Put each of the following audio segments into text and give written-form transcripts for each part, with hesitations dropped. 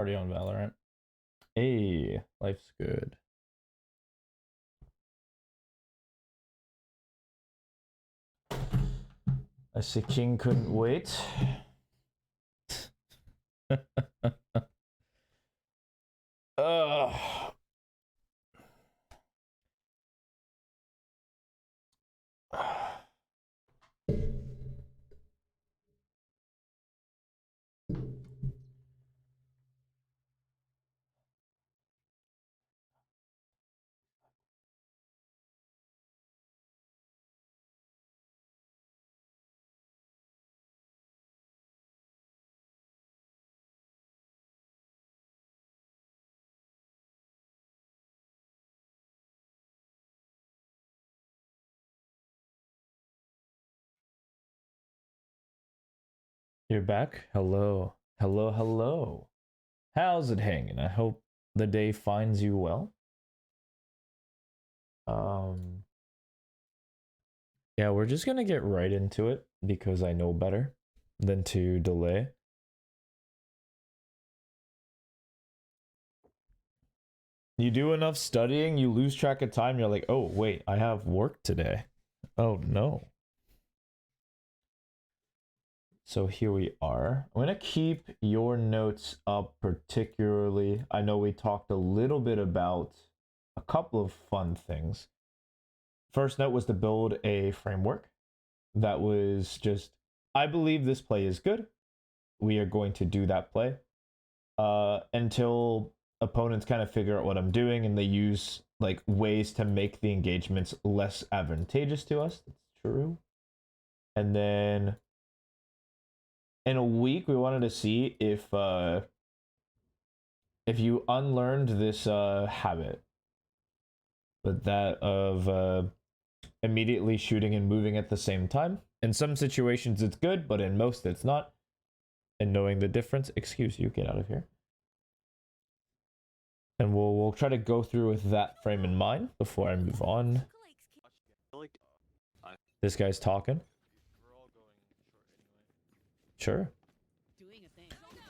Party on Valorant. Hey, life's good. I see King couldn't wait. Ugh. You're back? Hello. Hello, hello. How's it hanging? I hope the day finds you well. Yeah, we're just gonna get right into it because I know better than to delay. You do enough studying, you lose track of time, you're like, oh wait, I have work today. Oh no. So here we are. I'm gonna keep your notes up particularly. I know we talked a little bit about a couple of fun things. First note was to build a framework that was just, I believe this play is good. We are going to do that play until opponents kind of figure out what I'm doing and they use like ways to make the engagements less advantageous to us. That's true. And then in a week, we wanted to see if you unlearned this habit, but that of immediately shooting and moving at the same time. In some situations, it's good, but in most, it's not. And knowing the difference, excuse you, get out of here. And we'll try to go through with that frame in mind before I move on. This guy's talking. Sure.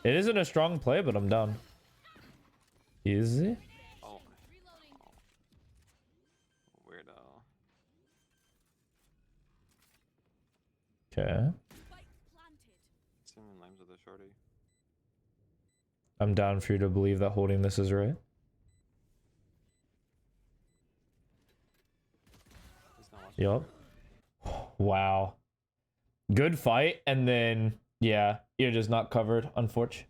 It isn't a strong play, but I'm down. Easy. Oh. Weirdo. Okay. Seen the names of the shorty. I'm down for you to believe that holding this is right. Yup. Wow. Good fight, and then, yeah, you're just not covered, unfortunately.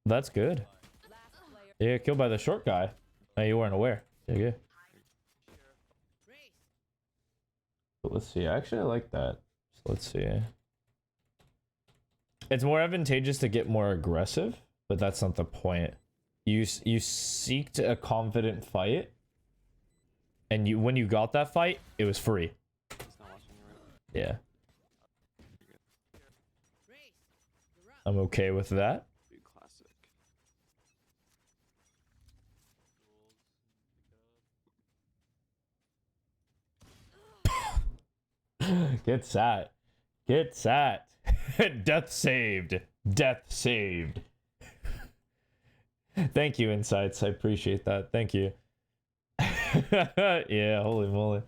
That's good. Yeah, killed by the short guy. Oh, you weren't aware. Yeah. But let's see. Actually, I like that. So let's see. It's more advantageous to get more aggressive, but that's not the point. You seeked a confident fight, and when you got that fight, it was free. Yeah. I'm okay with that. Get sat. Get sat. Death saved. Death saved. Thank you, Insights. I appreciate that. Thank you. Yeah, holy moly.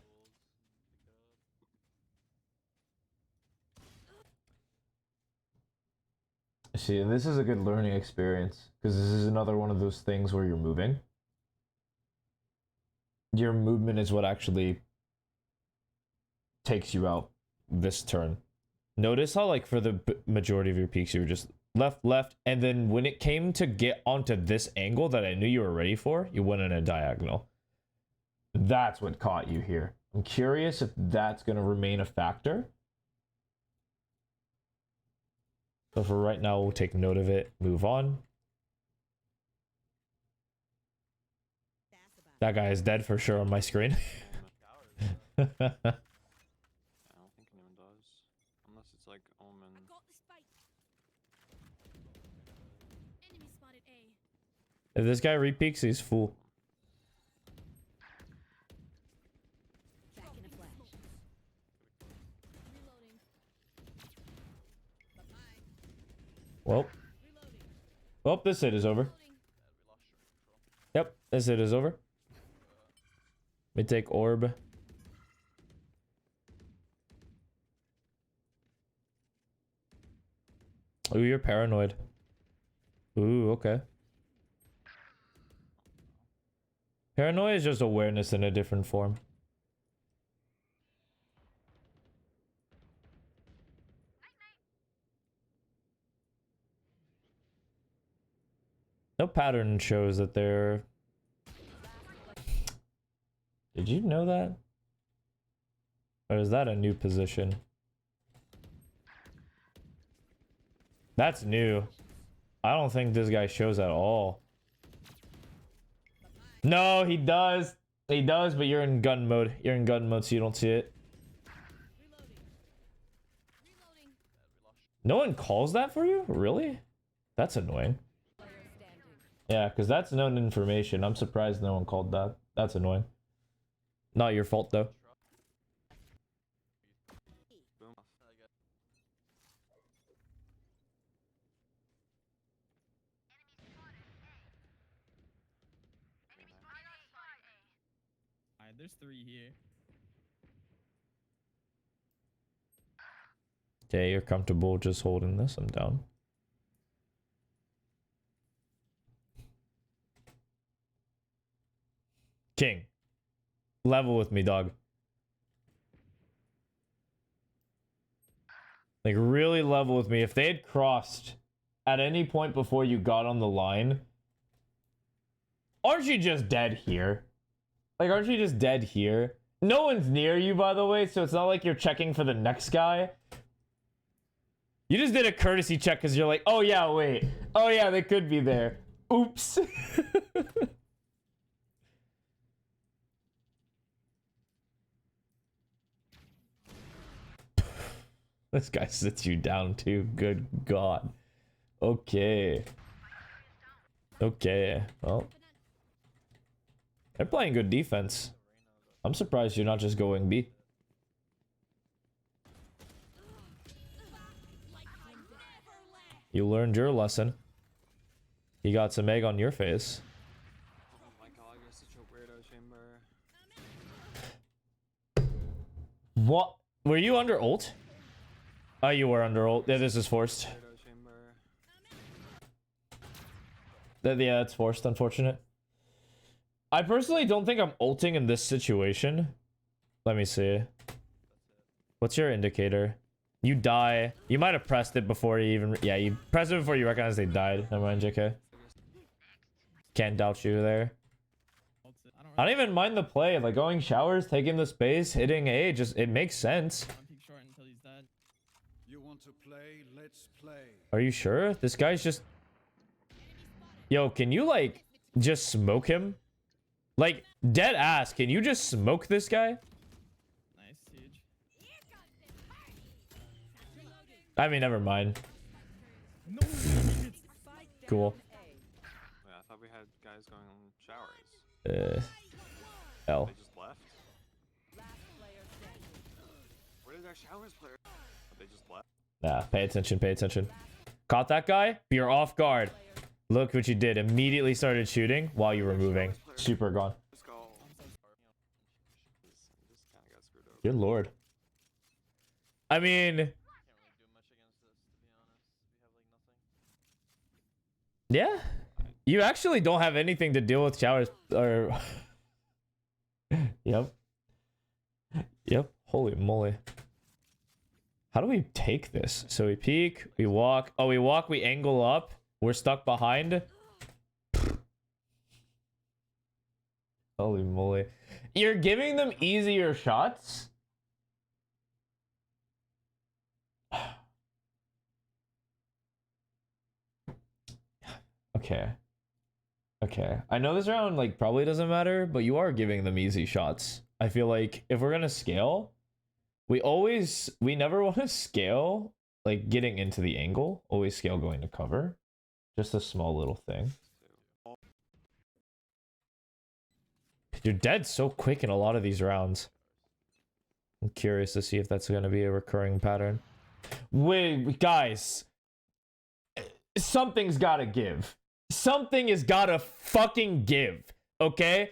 See, this is a good learning experience because this is another one of those things where you're moving. Your movement is what actually takes you out this turn. Notice how, like, for the majority of your peaks, you were just left, and then when it came to get onto this angle that I knew you were ready for, you went in a diagonal. That's what caught you here. I'm curious if that's going to remain a factor. So for right now, we'll take note of it, move on. That guy is dead for sure on my screen. I don't think anyone does. Unless it's like Omen. If this guy repeaks, he's full. Well, Oh, this hit is over. Yep, this hit is over. Let me take orb. Ooh, you're paranoid. Ooh, okay. Paranoia is just awareness in a different form. No pattern shows that they're... Did you know that? Or is that a new position? That's new. I don't think this guy shows at all. No, he does. He does, but you're in gun mode. You're in gun mode, so you don't see it. No one calls that for you? Really? That's annoying. Yeah, because that's known information. I'm surprised no one called that. That's annoying. Not your fault, though. Alright, there's 3 here. Okay, you're comfortable just holding this. I'm down. King. Level with me, dog. Like, really level with me. If they had crossed at any point before you got on the line, aren't you just dead here? Like, aren't you just dead here? No one's near you, by the way, so it's not like you're checking for the next guy. You just did a courtesy check because you're like, oh yeah, wait. Oh yeah, they could be there. Oops. This guy sits you down too. Good God. Okay. Okay. Well. They're playing good defense. I'm surprised you're not just going B. You learned your lesson. You got some egg on your face. Oh my god, you're such a weirdo, Chamber. What? Were you under ult? Oh, you were under ult. Yeah, this is forced. Weirdo, Chamber. Yeah, it's forced. Unfortunate. I personally don't think I'm ulting in this situation. Let me see. What's your indicator? You die. You might have pressed it before you even... Yeah, you pressed it before you recognize they died. Never mind, JK. Can't doubt you there. I don't even mind the play. Like, going showers, taking the space, hitting A, just... It makes sense. You want to play? Let's play. Are you sure? This guy's just... Yo, can you, like, just smoke him? Like, dead ass, can you just smoke this guy? Nice, huge. I mean, never mind. No, Cool. Wait, I thought we had guys going on showers. L. They just left? Where did our showers player? They just left? Nah, pay attention, pay attention. Caught that guy? You're off guard. Look what you did. Immediately started shooting while you were moving. Super gone. Let's go. Just kind of got screwed over. Good lord. I mean... can't really do much against this, to be honest. We have like nothing. Yeah. You actually don't have anything to deal with showers or... Yep. Yep. Holy moly. How do we take this? So we peek, we walk. Oh, we walk, we angle up. We're stuck behind. Holy moly. You're giving them easier shots? Okay. Okay. I know this round, like, probably doesn't matter, but you are giving them easy shots. I feel like if we're gonna scale, we never want to scale, like, getting into the angle. Always scale going to cover. Just a small little thing. You're dead so quick in a lot of these rounds. I'm curious to see if that's going to be a recurring pattern. Wait, guys. something's gotta give. Something has gotta fucking give. Okay?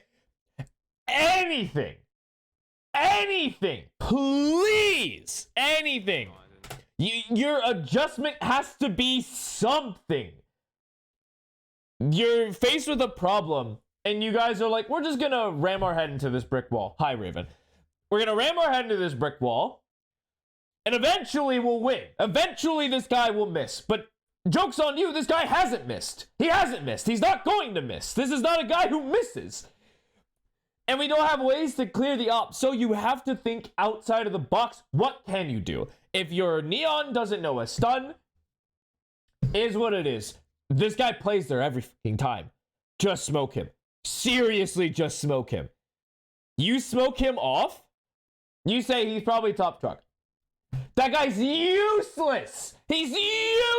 Anything. Anything. Please. Anything. No, I didn't. Your adjustment has to be something. You're faced with a problem, and you guys are like, we're just gonna ram our head into this brick wall. Hi, Raven. We're gonna ram our head into this brick wall, and eventually we'll win. Eventually this guy will miss. But joke's on you, this guy hasn't missed. He hasn't missed. He's not going to miss. This is not a guy who misses. And we don't have ways to clear the op, so you have to think outside of the box. What can you do? If your Neon doesn't know a stun, is what it is. This guy plays there every fucking time. Just smoke him. Seriously, just smoke him. You smoke him off, you say he's probably top truck. That guy's useless. He's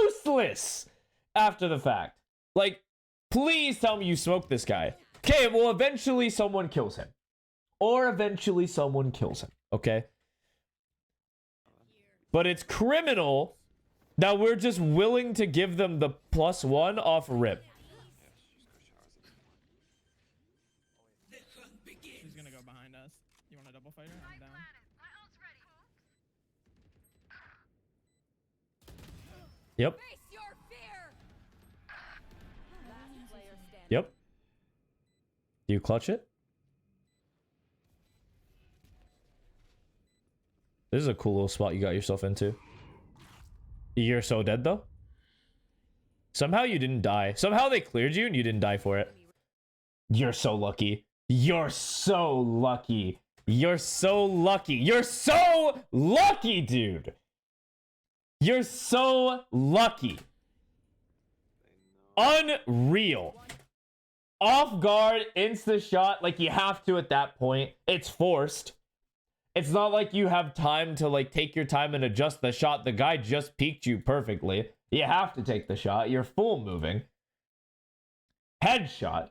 useless after the fact. Like, please tell me you smoked this guy. Okay, well, eventually someone kills him. Or eventually someone kills him, okay? But it's criminal that we're just willing to give them the +1 off rip. He's gonna go behind us. You want a double fighter? I'm down. Yep. Face your fear. Last player standing. Yep. Do you clutch it? This is a cool little spot you got yourself into. You're so dead, though. Somehow you didn't die. Somehow they cleared you and you didn't die for it. You're so lucky. You're so lucky. You're so lucky. You're so lucky, dude. You're so lucky. Unreal. Off guard, insta shot, like you have to at that point. It's forced. It's not like you have time to like take your time and adjust the shot. The guy just peeked you perfectly. You have to take the shot. You're full moving. Headshot.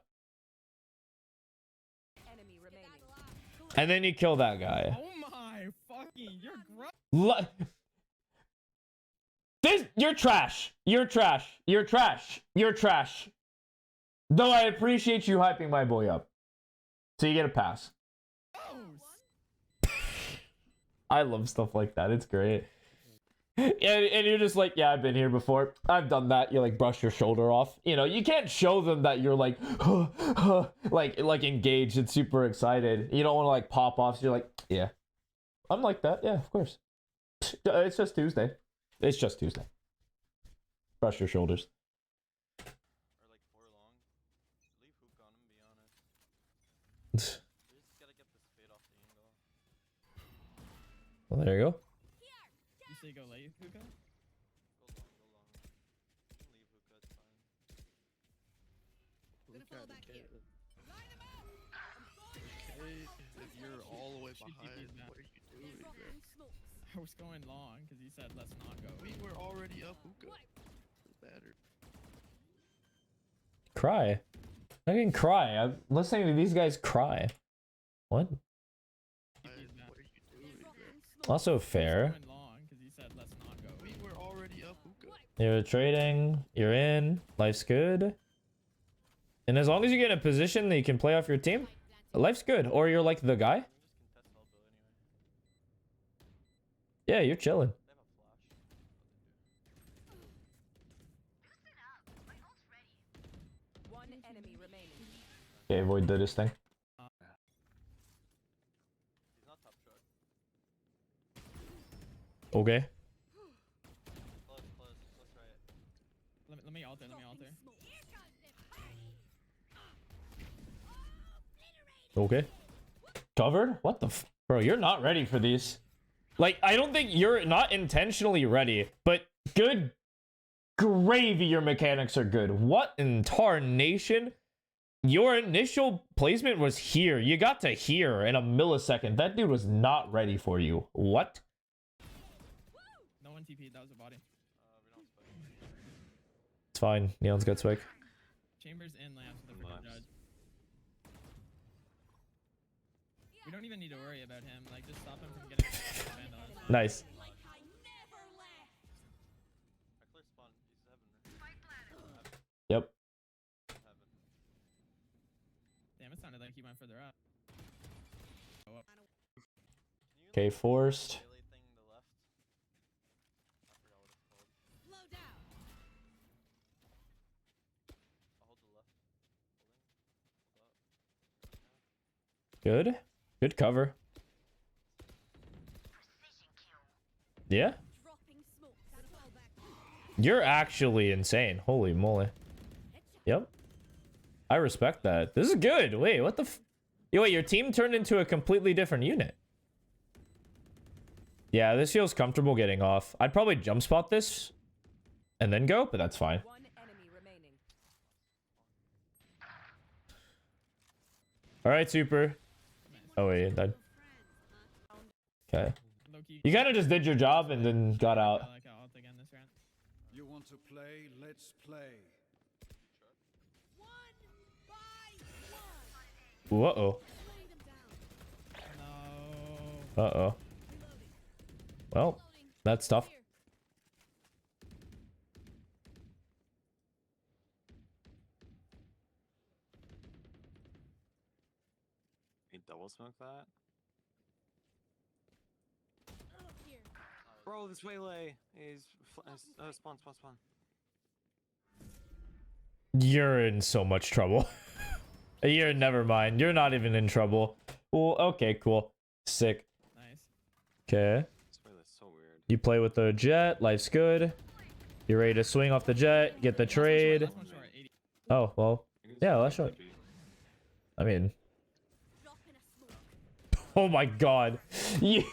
Enemy remaining. And then you kill that guy. Oh my fucking, you're gross. You're trash. You're trash. You're trash. You're trash. Though I appreciate you hyping my boy up. So you get a pass. I love stuff like that. It's great. And you're just like, yeah, I've been here before. I've done that. You like brush your shoulder off. You know, you can't show them that you're like, like engaged and super excited. You don't want to like pop off. So you're like, yeah, I'm like that. Yeah, of course. It's just Tuesday. It's just Tuesday. Brush your shoulders. Or like 4 long. Leave hook on him, be honest. We just gotta get this fade off the angle. Well, there you go. You say go late, Hookah? Go long, go long. You can leave hookah, it's fine. If you're all the way Shoot behind, DPs now. what are you doing, bro? I was going long because he said let's not go. We were already up hookah. Doesn't matter. Cry. I can cry. I'm listening to these guys cry. What? DPs now. What are you doing, bro? Also I was fair. going long because he said let's not go. We were already up hookah. You're trading. You're in. Life's good. And as long as you get in a position that you can play off your team, life's good. Or you're like the guy. We can just contest elbow anyway. Yeah, you're chilling. They have a flash. One enemy remaining. Okay, Void did his thing. He's not top truck. Okay. Close, right. Let me alter. Okay. Covered? What the bro, you're not ready for these. Like, I don't think you're not intentionally ready, but good gravy your mechanics are good. What in tarnation? Your initial placement was here. You got to here in a millisecond. That dude was not ready for you. What? No one TP. That was a body. We don't spike. It's fine. Neon's got spike. Chambers in lamps with the freaking Lamps. judge. We don't even need to worry about him. Like, just stop him from getting vandalized. Nice. I clear spawn. He's heaven. he went further up. Can you, Okay, like, forced. melee thing to the left? I forgot what it's called. Slow down. I'll hold the left. Holding. Hold up. Good. Good cover. Yeah. Dropping smoke. Gotta fall back. You're actually insane. Holy moly. Yep. I respect that. This is good. Wait, what the Yo, wait, your team turned into a completely different unit. Yeah, this feels comfortable getting off. I'd probably jump spot this and then go, but that's fine. One enemy remaining. All right, super. Oh, wait, that. Okay. Low-key. You kind of just did your job and then got out. I like how ult again this round. You want to play? Let's play. One by one. Uh-oh. Laying them down. No. Uh-oh. Reloading. Well, Reloading. that's tough. Here. You double smoke that? Here. Bro, this waylay is spawn. You're in so much trouble. You're never mind. You're not even in trouble. Well, okay, cool. Sick. Nice. Okay. This waylay's so weird. You play with the jet. Life's good. You're ready to swing off the jet. Get the trade. Last one short, 80. Oh, well. You can Yeah, just that's play right. TP. I mean, Dropping a smoke. oh my god. You,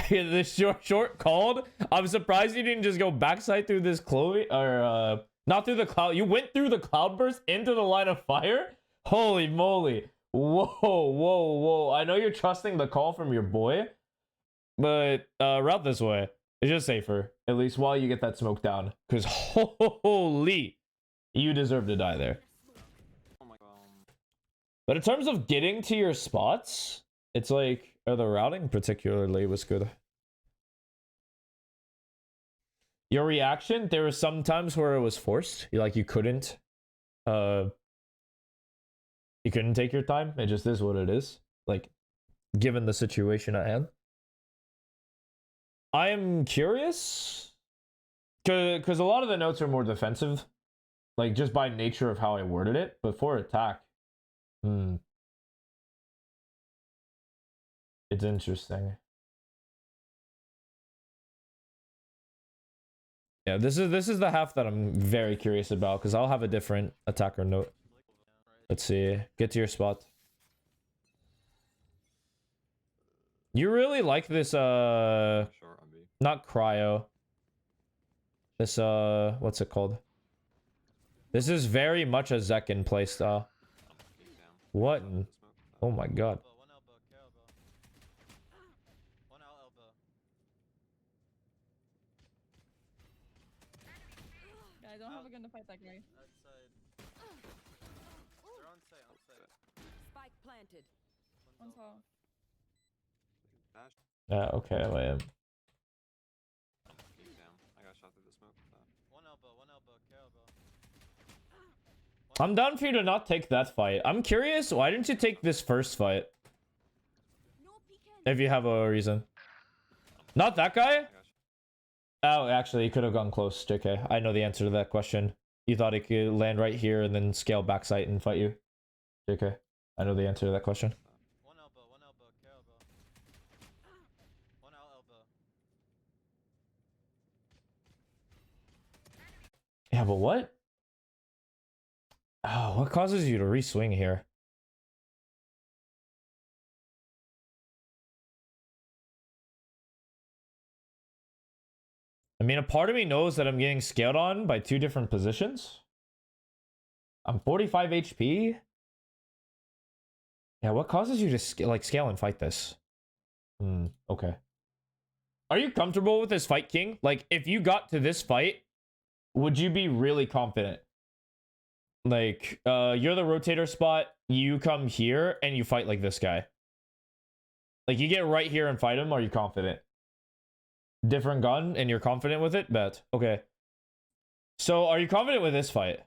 the short called. I'm surprised you didn't just go backside through this Chloe or not through the cloud. You went through the cloudburst into the line of fire. Holy moly. Whoa. I know you're trusting the call from your boy, but route this way. It's just safer, at least while you get that smoke down. Because holy, you deserve to die there. Oh my god. But in terms of getting to your spots, it's like, or the routing particularly was good. Your reaction, there were some times where it was forced. You couldn't take your time. It just is what it is. Like, given the situation at hand. I'm curious. Because a lot of the notes are more defensive. Like, just by nature of how I worded it. But for attack, it's interesting. Yeah, this is the half that I'm very curious about because I'll have a different attacker note. Let's see. Get to your spot. You really like this Short on B. not cryo. This what's it called? This is very much a Zekin playstyle. Damn. What? in- Smoke. Oh my god. One elbow, care elbow. One out elbow. Guys, don't have a gun to fight that guy. Outside. They're on site. Spike planted. One tall. Dash. Yeah, okay, I am. Damn. I got shot through the smoke. One elbow, care elbow. I'm down for you to not take that fight. I'm curious, why didn't you take this first fight? No peeking. If you have a reason. Not that guy? I got you. Oh, actually, he could have gone close. JK, I know the answer to that question. You thought he could land right here and then scale backside and fight you. JK, I know the answer to that question. One elbow, care elbow. One out elbow. Yeah, but what? Oh, what causes you to re-swing here? I mean, a part of me knows that I'm getting scaled on by two different positions. I'm 45 HP. Yeah, what causes you to scale and fight this? Okay. Are you comfortable with this fight, King? Like, if you got to this fight, would you be really confident? Like, you're the rotator spot, you come here, and you fight like this guy. Like, you get right here and fight him, are you confident? Different gun, and you're confident with it? Bet. Okay. So, are you confident with this fight?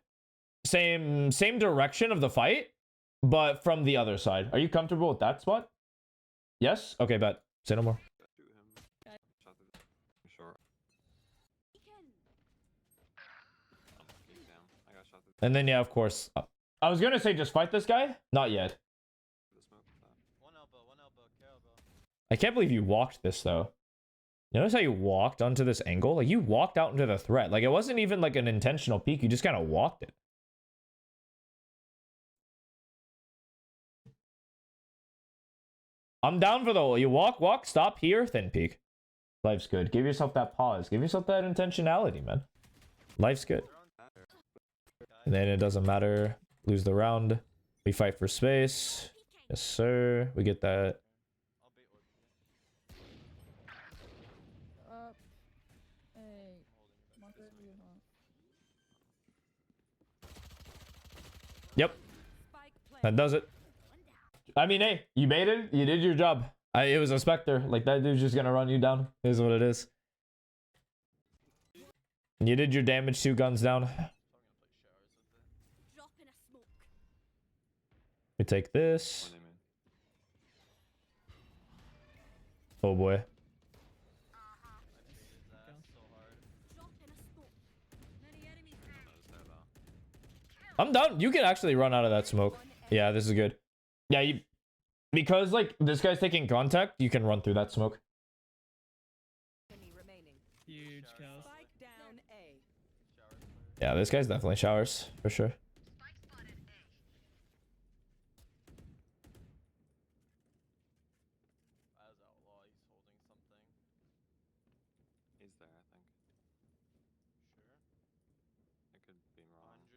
Same direction of the fight? but from the other side. Are you comfortable with that spot? Yes? Okay, bet. Say no more. Shoot him. Shot the short. Peeking. Keep down. I got shot the And then, yeah, of course. I was gonna say just fight this guy. Not yet. smoke. One elbow, care elbow. I can't believe you walked this, though. Notice how you walked onto this angle? Like, you walked out into the threat. Like, it wasn't even, like, an intentional peek. You just kind of walked it. I'm down for the... You walk, stop here, thin peek. Life's good. Give yourself that pause. Give yourself that intentionality, man. Life's good. They're on batter. And then it doesn't matter. Lose the round. We fight for space. Peeking. Yes, sir. We get that. I'll bait orb. Hey, I'm holding it back this way. Yep. Spike That planted. does it. One down. I mean, hey, you made it. You did your job. It was a Spectre. Like, that dude's just gonna run you down. Is what it is. You did your damage. 2 guns down. So I'm gonna play showers with it. Drop in a smoke. We take this. What do you mean? Oh boy. I baited his ass so hard. Drop in a smoke. Many enemies. Notice that though. I'm done. You can actually run out of that smoke. Yeah, this is good. Yeah, you... Because, like, this guy's taking contact, you can run through that smoke. Enemy remaining. Huge kills. Spike down A. Showers clear. Yeah, this guy's definitely showers. For sure. As outlaw, he's holding something. He's there, I think. Sure. I could be wrong. 100%?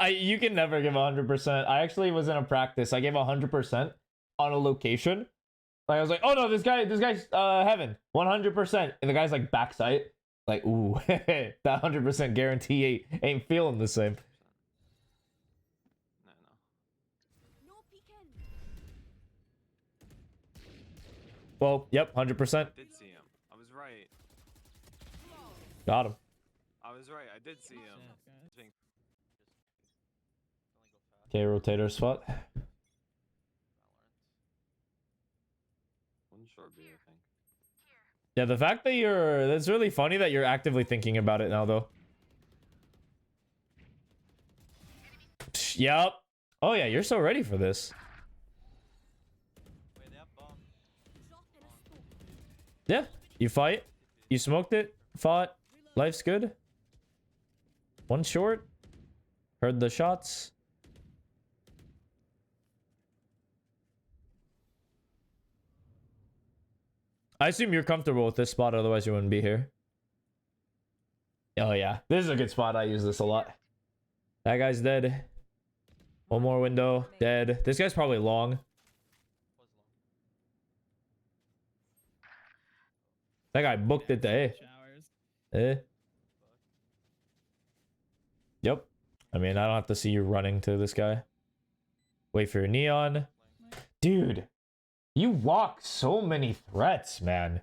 No. You can never give 100%. I actually was in a practice. I gave 100% on a location. Like, I was like, oh no, this guy's heaven. 100%. And the guy's like backside. Like, ooh, that 100% guarantee ain't feeling the same. No. No peeking. Well, yep, 100%. I did see him. I was right. Got him. I was right. I did see him. Shit, guys. Think- Just only go fast. Okay, rotator spot. Valorant. One short B, I think. Yeah, the fact that that's really funny that you're actively thinking about it now, though. Yep. Oh yeah, you're so ready for this. Wait, they have bomb. Drop in a smoke. Yeah, you fight. You smoked it. Fought. Life's good. One short. Heard the shots. I assume you're comfortable with this spot, otherwise you wouldn't be here. Oh yeah, this is a good spot. I use this a lot. That guy's dead. One more window. Dead. This guy's probably long. Was long. That guy booked it to A. Showers. Eh. Yep. I mean, I don't have to see you running to this guy. Wait for your neon. Dude, you walk so many threats, man.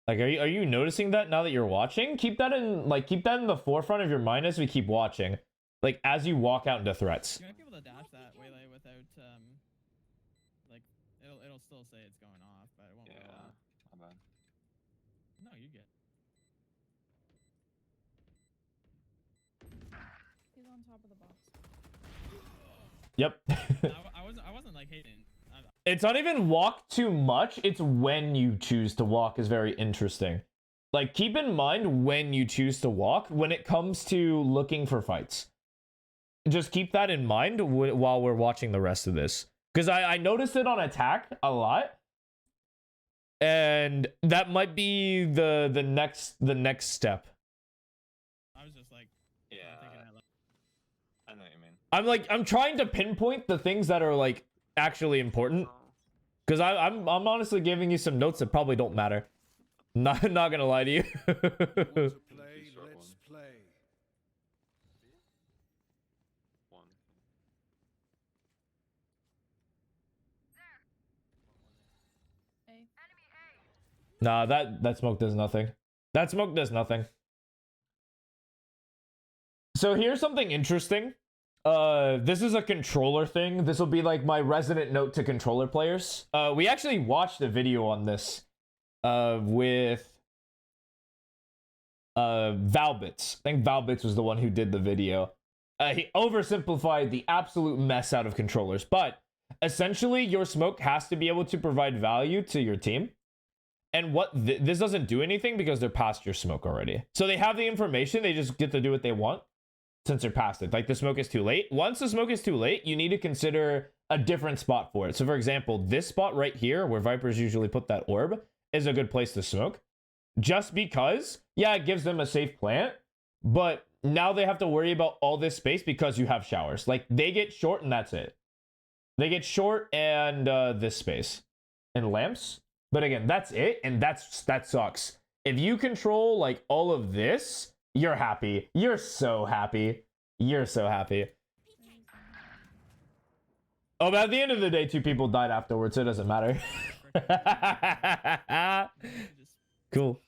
Like, are you noticing that now that you're watching? Keep that in the forefront of your mind as we keep watching. Like, as you walk out into threats. You might be able to dash that waylay without like it'll still say it's going off, but it won't Yeah. go off. My bad. No, you get. he's on top of the box. Yep. I wasn't like hating. It's not even walk too much. It's when you choose to walk is very interesting. Like, keep in mind when you choose to walk when it comes to looking for fights. Just keep that in mind while we're watching the rest of this. Because I noticed it on attack a lot. And that might be the next step. I was just like, Yeah. thinking out loud. I know what you mean. I'm trying to pinpoint the things that are like actually important. Because I'm honestly giving you some notes that probably don't matter. Not gonna lie to you. Want to play? Short Let's one. play. One. A. Nah, that smoke does nothing. That smoke does nothing. So here's something interesting. This is a controller thing. This will be like my resident note to controller players. We actually watched a video on this with Valbits. I think Valbits was the one who did the video. He oversimplified the absolute mess out of controllers, but essentially your smoke has to be able to provide value to your team. And what this doesn't do anything because they're past your smoke already. So they have the information, they just get to do what they want since they're past it. Like the smoke is too late. Once the smoke is too late, you need to consider a different spot for it. So for example, this spot right here where Vipers usually put that orb is a good place to smoke. Just because, yeah, it gives them a safe plant, but now they have to worry about all this space because you have showers. Like they get short and that's it. They get short and this space and lamps. But again, that's it, and that sucks. If you control like all of this, you're happy. You're so happy. You're so happy. Oh, but at the end of the day, 2 people died afterwards, so it doesn't matter. Cool.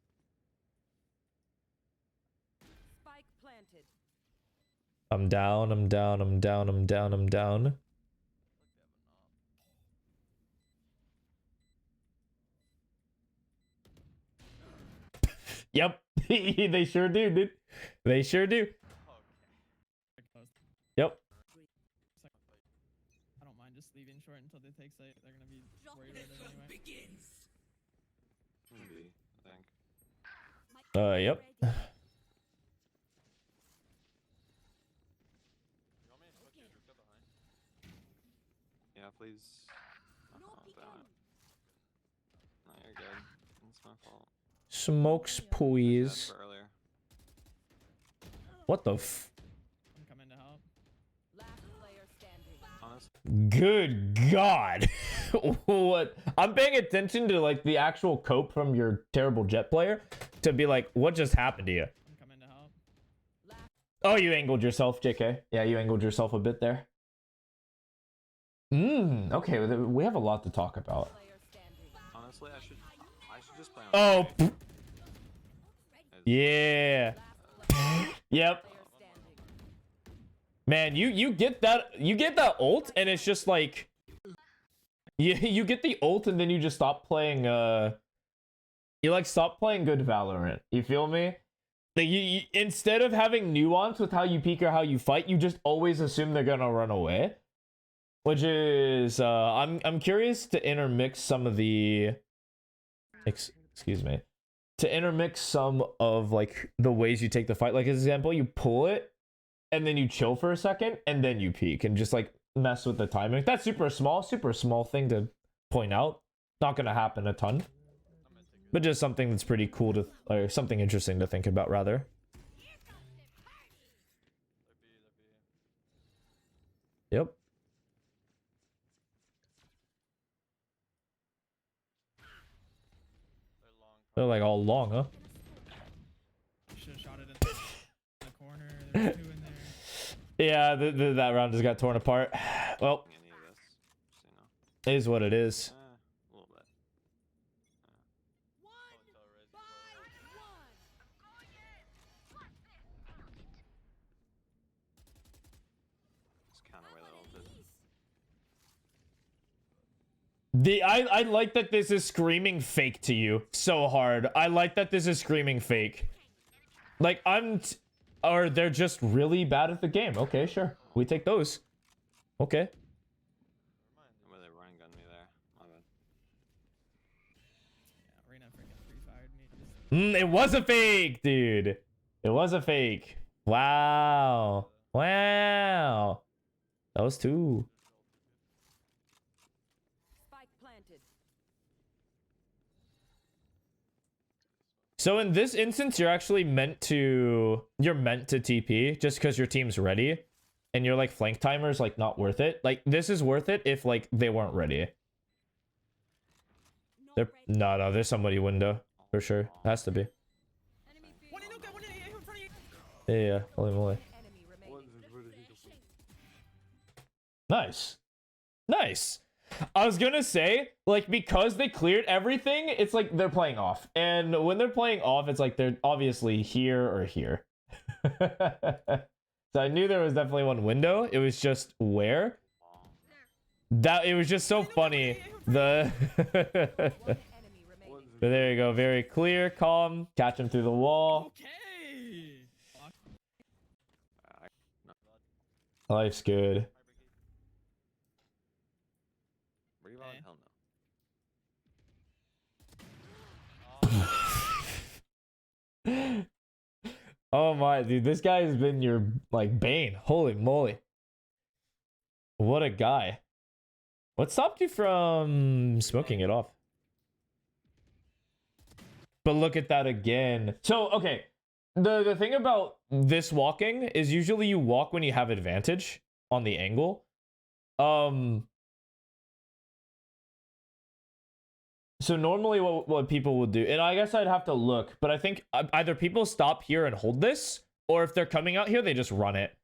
Spike planted. I'm down, I'm down, I'm down, I'm down, I'm down. Yep, they sure do, dude. They sure do. Yep. I don't mind just leaving short until they take site. They're gonna be worried about it anyway. Maybe, I think. Yep. You want me to put you behind? Yeah, please. No Oh, peeking. damn it. No, you're good. It's my fault. Smokes, please. For earlier. What the f? I'm coming to help. Last player standing. Honestly, Good God. What? I'm paying attention to like the actual cope from your terrible jet player to be like, what just happened to you? I'm coming to help. Oh, you angled yourself, JK. Yeah, you angled yourself a bit there. Okay, we have a lot to talk about. Player standing. honestly, I should just play on. Oh, A. yeah. Yep. Player standing. Man, you get that ult and it's just like you get the ult and then you just stop playing you like stop playing good Valorant. You feel me? Like you instead of having nuance with how you peek or how you fight, you just always assume they're gonna run away. Which is I'm curious to intermix some of the excuse me. To intermix some of like the ways you take the fight. Like as example, you pull it and then you chill for a second and then you peek and just like mess with the timing. That's super small thing to point out. Not gonna happen a ton. But just something that's pretty cool to, or something interesting to think about rather. Yep. They're like all long, huh? Should have shot it in the corner. There's 2 in there. Yeah, that round just got torn apart. Well, Any of this, just, you know. it is what it is. A little bit. Just kind of way they ulted. I like that this is screaming fake to you so hard. I like that this is screaming fake. Like or they're just really bad at the game. Okay, sure. We take those. Okay. Where they run gun me there. My bad. Yeah, Reyna freaking free fired me. It was a fake, dude. It was a fake. Wow. Wow. That was 2. Spike planted. So in this instance, you're actually meant to TP just because your team's ready, and you're like flank timers like not worth it. Like this is worth it if like they weren't ready. Not ready. No, there's somebody window for sure. Has to be. Enemy field. One in front of you. Yeah, holy moly. Enemy remaining. Nice. Nice. I was gonna say, like, because they cleared everything, it's like they're playing off. And when they're playing off, it's like they're obviously here or here. So I knew there was definitely one window. It was just where. Long. That it was just so funny. The Enemy remaining. But there you go. Very clear, calm. Catch him through the wall. Okay. Fuck. No, blood. Life's good. Revive? Okay. Hell no. Oh my, dude, this guy has been your like bane. Holy moly. What a guy. What stopped you from smoking it off? But look at that again. So, okay. The thing about this walking is usually you walk when you have advantage on the angle. So normally what people will do, and I guess I'd have to look, but I think either people stop here and hold this, or if they're coming out here, they just run it.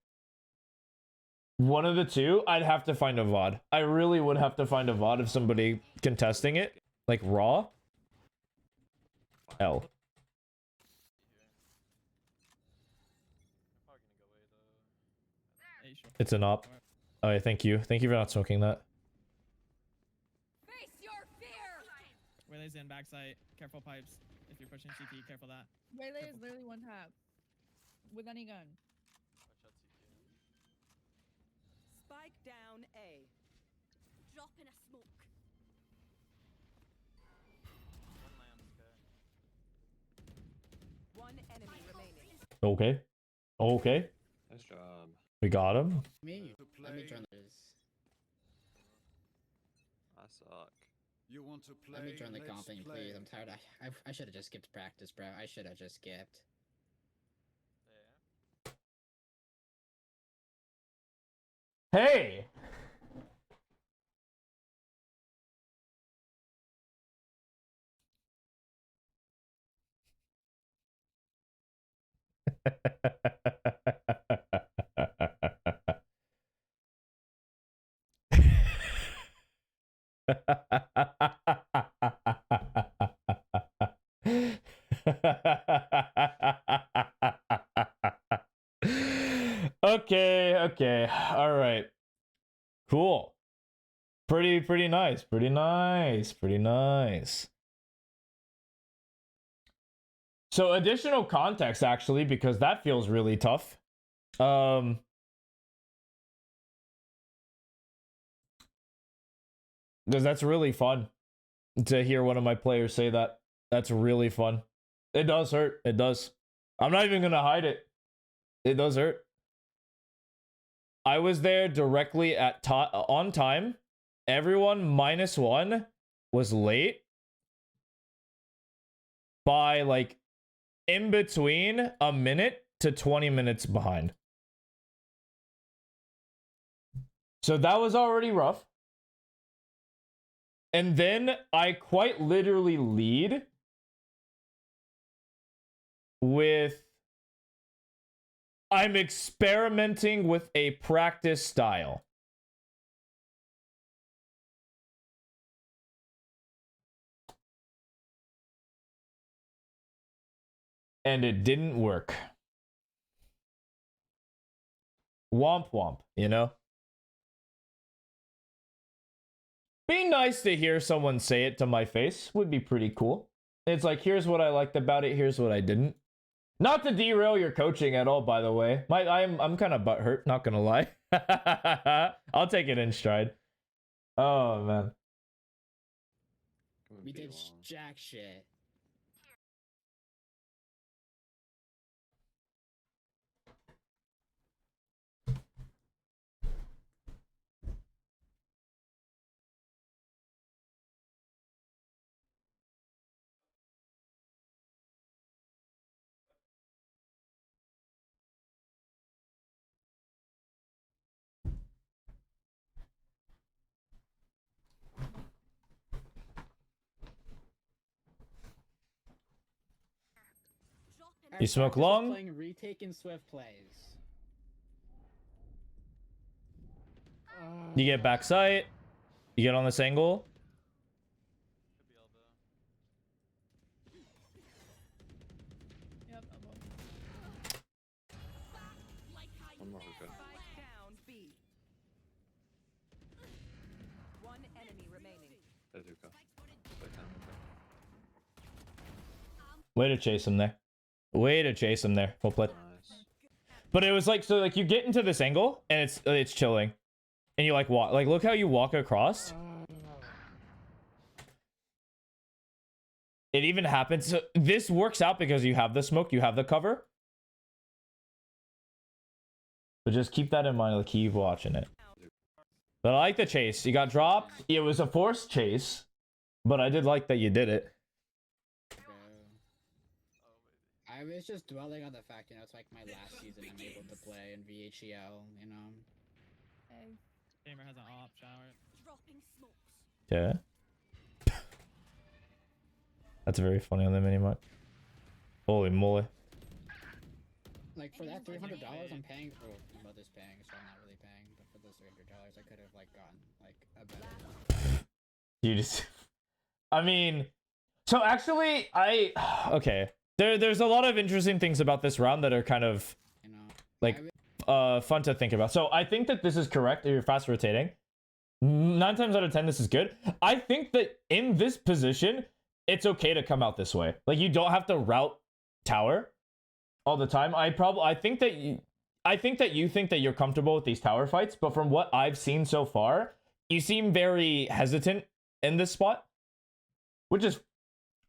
One of the two, I'd have to find a VOD. I really would have to find a VOD of somebody contesting it. Like raw. L. I'm probably gonna go away though. Hey, sure. It's an op. Oh yeah, thank you. Thank you for not smoking that. Face your fear. Waylay's in backside. Careful pipes. If you're pushing CT, careful that. Waylay is literally one tap. With any gun. Watch out CT. Spike down A. Drop in a smoke. One lamp, okay. One enemy remaining. Okay. Okay. Nice job. We got him. Me. To Let me play. join this. I suck. You want to play? Let me join the Let's company, play. please. I'm tired. I should have just skipped practice, bro. I should have just skipped. Yeah. Hey! Okay. All right. Cool. Pretty nice. Pretty nice. So additional context actually, because that feels really tough. Because that's really fun to hear one of my players say that. That's really fun. It does hurt. It does. I'm not even gonna hide it. It does hurt. I was there directly at on time. Everyone -1 was late by like in between a minute to 20 minutes behind. So that was already rough. And then I quite literally lead with I'm experimenting with a practice style. And it didn't work. Womp womp, you know? Be nice to hear someone say it to my face. Would be pretty cool. It's like, here's what I liked about it, here's what I didn't. Not to derail your coaching at all, by the way. I'm kind of butthurt, not gonna lie. I'll take it in stride. Oh man. Gonna We be did long. jack shit. Drop in You a smoke Practice of long? Playing retake and swift plays. You get back sight. You get on this angle. Could be elbow. Yep, elbow. like I One One more hookah. Spike down B. One enemy remaining. There's hookah. Spike down hookah. Way to chase him there. Way to chase him there. Full play. Nice. But it was like, so like you get into this angle and it's chilling. And you like walk, like look how you walk across. It even happens. So this works out because you have the smoke, you have the cover. But just keep that in mind, like keep watching it. But I like the chase. You got dropped. It was a forced chase, but I did like that you did it. I was just dwelling on the fact, it's like my last season I'm able to play in VHEL, Hey. Gamer has an op shower. Dropping smokes. Yeah. That's very funny on the minimap. Holy moly. Like, for that $300 I'm paying, well, mother's paying, so I'm not really paying, but for those $300 I could have, like, gotten, like, a better... You just... I mean... So actually, okay. There's a lot of interesting things about this round that are kind of... like... fun to think about. So I think that this is correct if you're fast rotating. 9 times out of 10 this is good. I think that in this position it's okay to come out this way. Like you don't have to route tower all the time. I think that you think that you're comfortable with these tower fights, but from what I've seen so far, you seem very hesitant in this spot, which is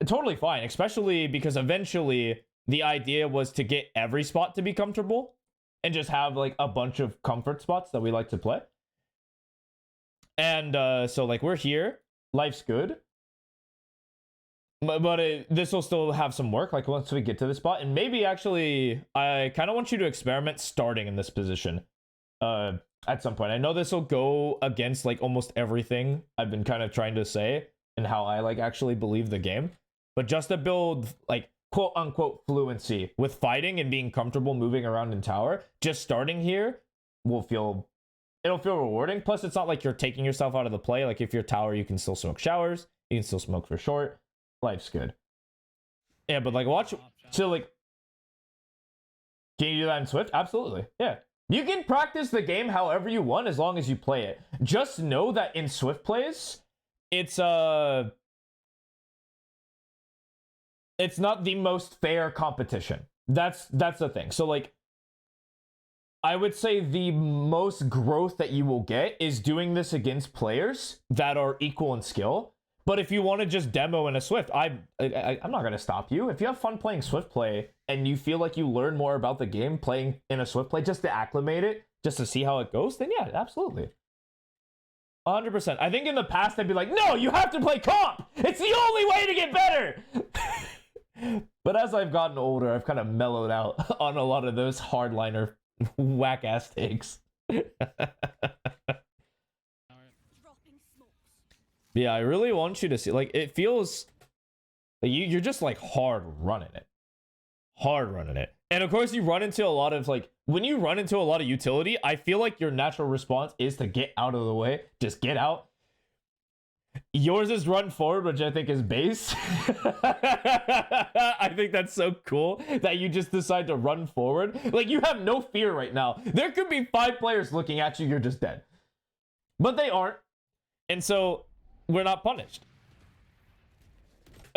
totally fine, especially because eventually the idea was to get every spot to be comfortable and just have like a bunch of comfort spots that we like to play. And so like we're here, life's good. But this will still have some work like once we get to the spot. And maybe actually I kind of want you to experiment starting in this position at some point. I know this will go against like almost everything I've been kind of trying to say and how I like actually believe the game. But just to build like quote unquote fluency with fighting and being comfortable moving around in tower, just starting here it'll feel rewarding. Plus it's not like you're taking yourself out of the play. Like if you're tower, you can still smoke showers, you can still smoke for short. Life's good. Yeah, but like watch, so like can you do that in Swift? Absolutely. Yeah, you can practice the game however you want as long as you play it. Just know that in Swift plays it's not the most fair competition. That's the thing. So like I would say the most growth that you will get is doing this against players that are equal in skill. But if you want to just demo in a Swift, I'm not going to stop you. If you have fun playing Swift play and you feel like you learn more about the game playing in a Swift play just to acclimate it, just to see how it goes, then yeah, absolutely. 100%. I think in the past I'd be like, no, you have to play comp. It's the only way to get better. But as I've gotten older, I've kind of mellowed out on a lot of those hardliner whack ass takes. Yeah, I really want you to see, like, it feels like you're just like hard running it. And of course you run into a lot of like, when you run into a lot of utility, I feel like your natural response is to get out of the way. Just get out. Yours is run forward, which I think is base. I think that's so cool that you just decide to run forward. Like you have no fear right now. There could be 5 players looking at you, you're just dead. But they aren't. And so we're not punished.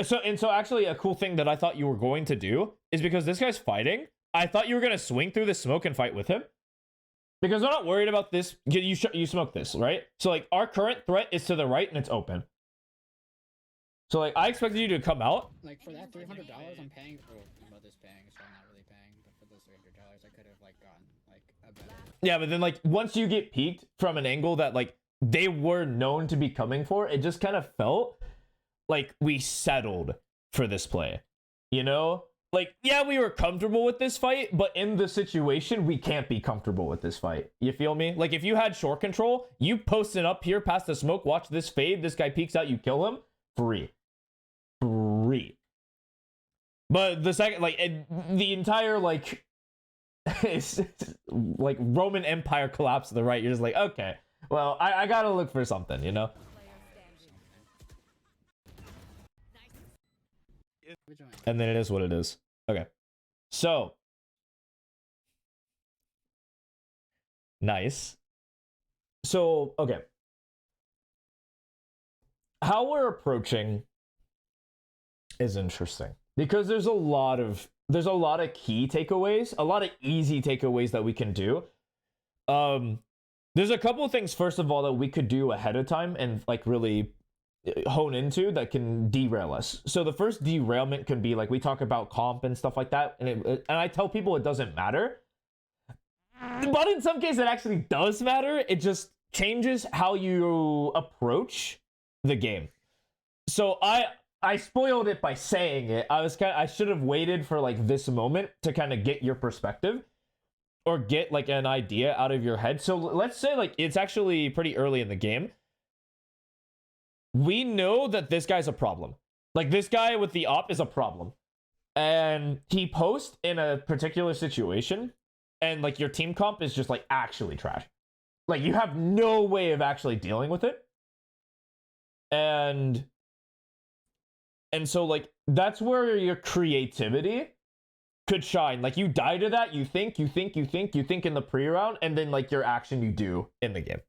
So actually a cool thing that I thought you were going to do is because this guy's fighting, I thought you were going to swing through the smoke and fight with him. Because I'm not worried about this. You smoke this, right? So like our current threat is to the right and it's open. So like I expected you to come out. Like for that $300 I'm paying, well, my mother's paying, so I'm not really paying, but for those $300 I could have like gotten like a better... Yeah, but then like once you get peeked from an angle that like they were known to be coming for, it just kind of felt like we settled for this play, you know? Like, yeah, we were comfortable with this fight, but in the situation, we can't be comfortable with this fight. You feel me? Like, if you had short control, you posted up here past the smoke, watch this fade, this guy peeks out, you kill him, free. But the second, like, the entire, like, it's like Roman Empire collapse to the right, you're just like, okay, well, I gotta look for something, you know? And then it is what it is. Okay. So Nice. So, okay. How we're approaching is interesting because there's a lot of key takeaways, a lot of easy takeaways that we can do. There's a couple of things, first of all, that we could do ahead of time and like really hone into that can derail us. So the first derailment can be like we talk about comp and stuff like that, and I tell people it doesn't matter, but in some cases it actually does matter. It just changes how you approach the game. So I spoiled it by saying it. I should have waited for like this moment to kind of get your perspective or get like an idea out of your head. So let's say like it's actually pretty early in the game. We know that this guy's a problem. Like this guy with the op is a problem. And he posts in a particular situation and like your team comp is just like actually trash. Like you have no way of actually dealing with it. And so like that's where your creativity could shine. Like you die to that, you think in the pre-round, and then like your action you do in the game.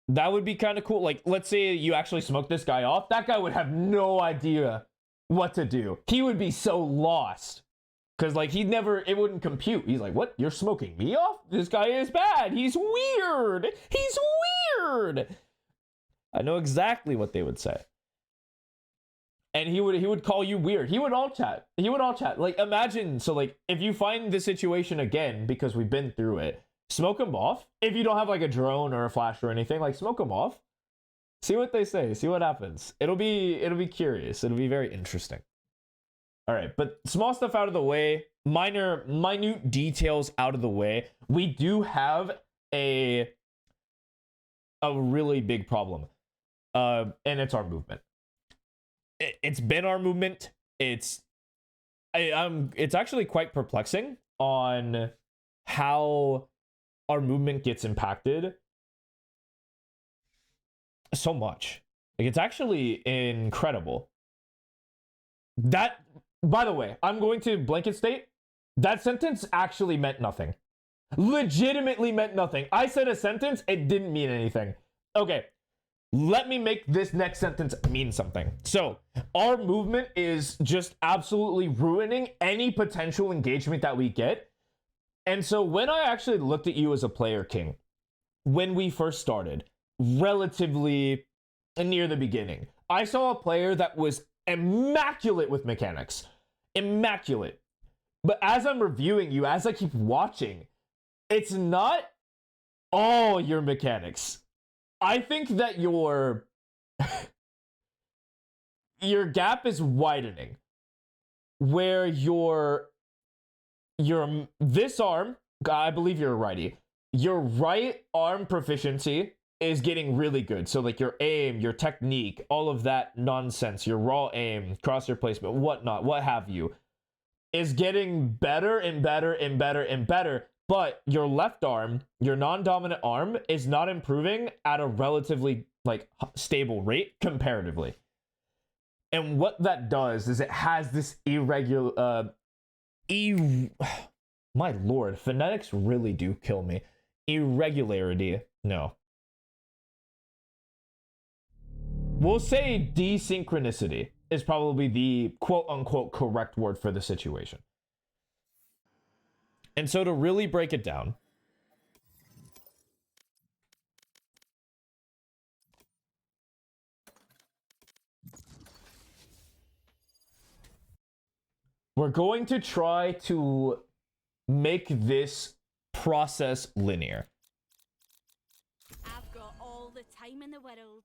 That would be kind of cool. Like let's say you actually smoke this guy off. That guy would have no idea what to do. He would be so lost. Cause like it wouldn't compute. He's like, what? You're smoking me off? This guy is bad. He's weird. He's weird. I know exactly what they would say. And he would call you weird. He would all chat. Like imagine, so like if you find this situation again, because we've been through it, smoke him off. If you don't have like a drone or a flash or anything, like smoke him off. See what they say. See what happens. It'll be curious. It'll be very interesting. All right, but small stuff out of the way, minute details out of the way. We do have a really big problem, and it's our movement. It's been our movement. It's actually quite perplexing on how our movement gets impacted so much. Like it's actually incredible. That, by the way, I'm going to blanket state that sentence actually meant nothing. Legitimately meant nothing. I said a sentence, it didn't mean anything. Okay, let me make this next sentence mean something. So, our movement is just absolutely ruining any potential engagement that we get. And so, when I actually looked at you as a player, King, when we first started, relatively near the beginning, I saw a player that was immaculate with mechanics. Immaculate. But as I'm reviewing you, as I keep watching, it's not all your mechanics. I think that your gap is widening. Where your this arm, I believe you're a righty. Your right arm proficiency is getting really good. So like your aim, your technique, all of that nonsense, your raw aim, crosshair placement, whatnot, what have you, is getting better and better and better and better. But your left arm, your non-dominant arm, is not improving at a relatively like stable rate comparatively. And what that does is it has this irregular, my lord, phonetics really do kill me. Irregularity, no. We'll say desynchronicity is probably the quote-unquote correct word for the situation. And so to really break it down, we're going to try to make this process linear. I've got all the time in the world.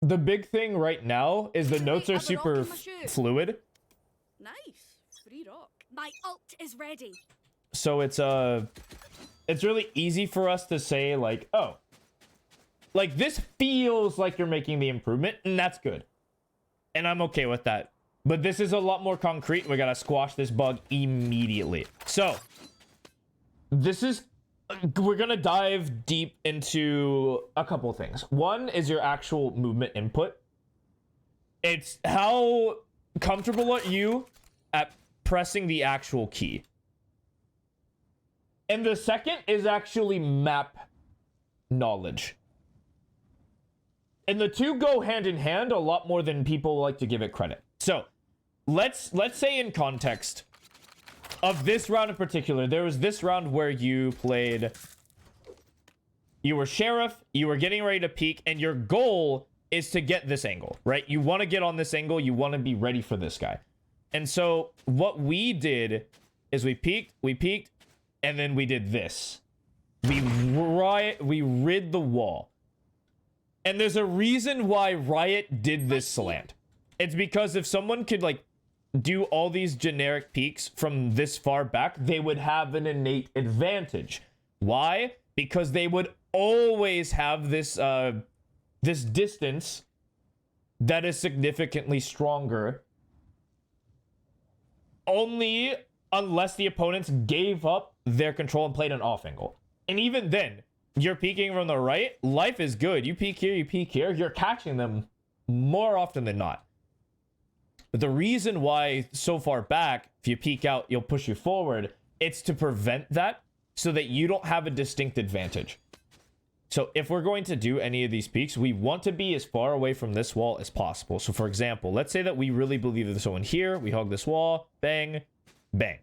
The big thing right now is the notes are super fluid. Nice. Free rock. My ult is ready. So it's really easy for us to say like, oh, like this feels like you're making the improvement, and that's good. And I'm okay with that. But this is a lot more concrete. We gotta squash this bug immediately. So, this is... We're gonna dive deep into a couple things. One is your actual movement input. It's how comfortable are you at pressing the actual key. And the second is actually map knowledge. And the two go hand in hand a lot more than people like to give it credit. So, let's say in context of this round in particular, there was this round where you played... You were Sheriff, you were getting ready to peek, and your goal is to get this angle, right? You want to get on this angle, you want to be ready for this guy. And so, what we did is we peeked, and then we did this. We rid the wall. And there's a reason why Riot did this slant. It's because if someone could, like, do all these generic peaks from this far back, they would have an innate advantage. Why? Because they would always have this, this distance that is significantly stronger. Only unless the opponents gave up their control and played an off angle. And even then, you're peeking from the right, life is good. You peek here, you're catching them more often than not. But the reason why so far back, if you peek out, you'll push you forward, it's to prevent that so that you don't have a distinct advantage. So if we're going to do any of these peaks, we want to be as far away from this wall as possible. So for example, let's say that we really believe there's someone here, we hug this wall, bang, bang.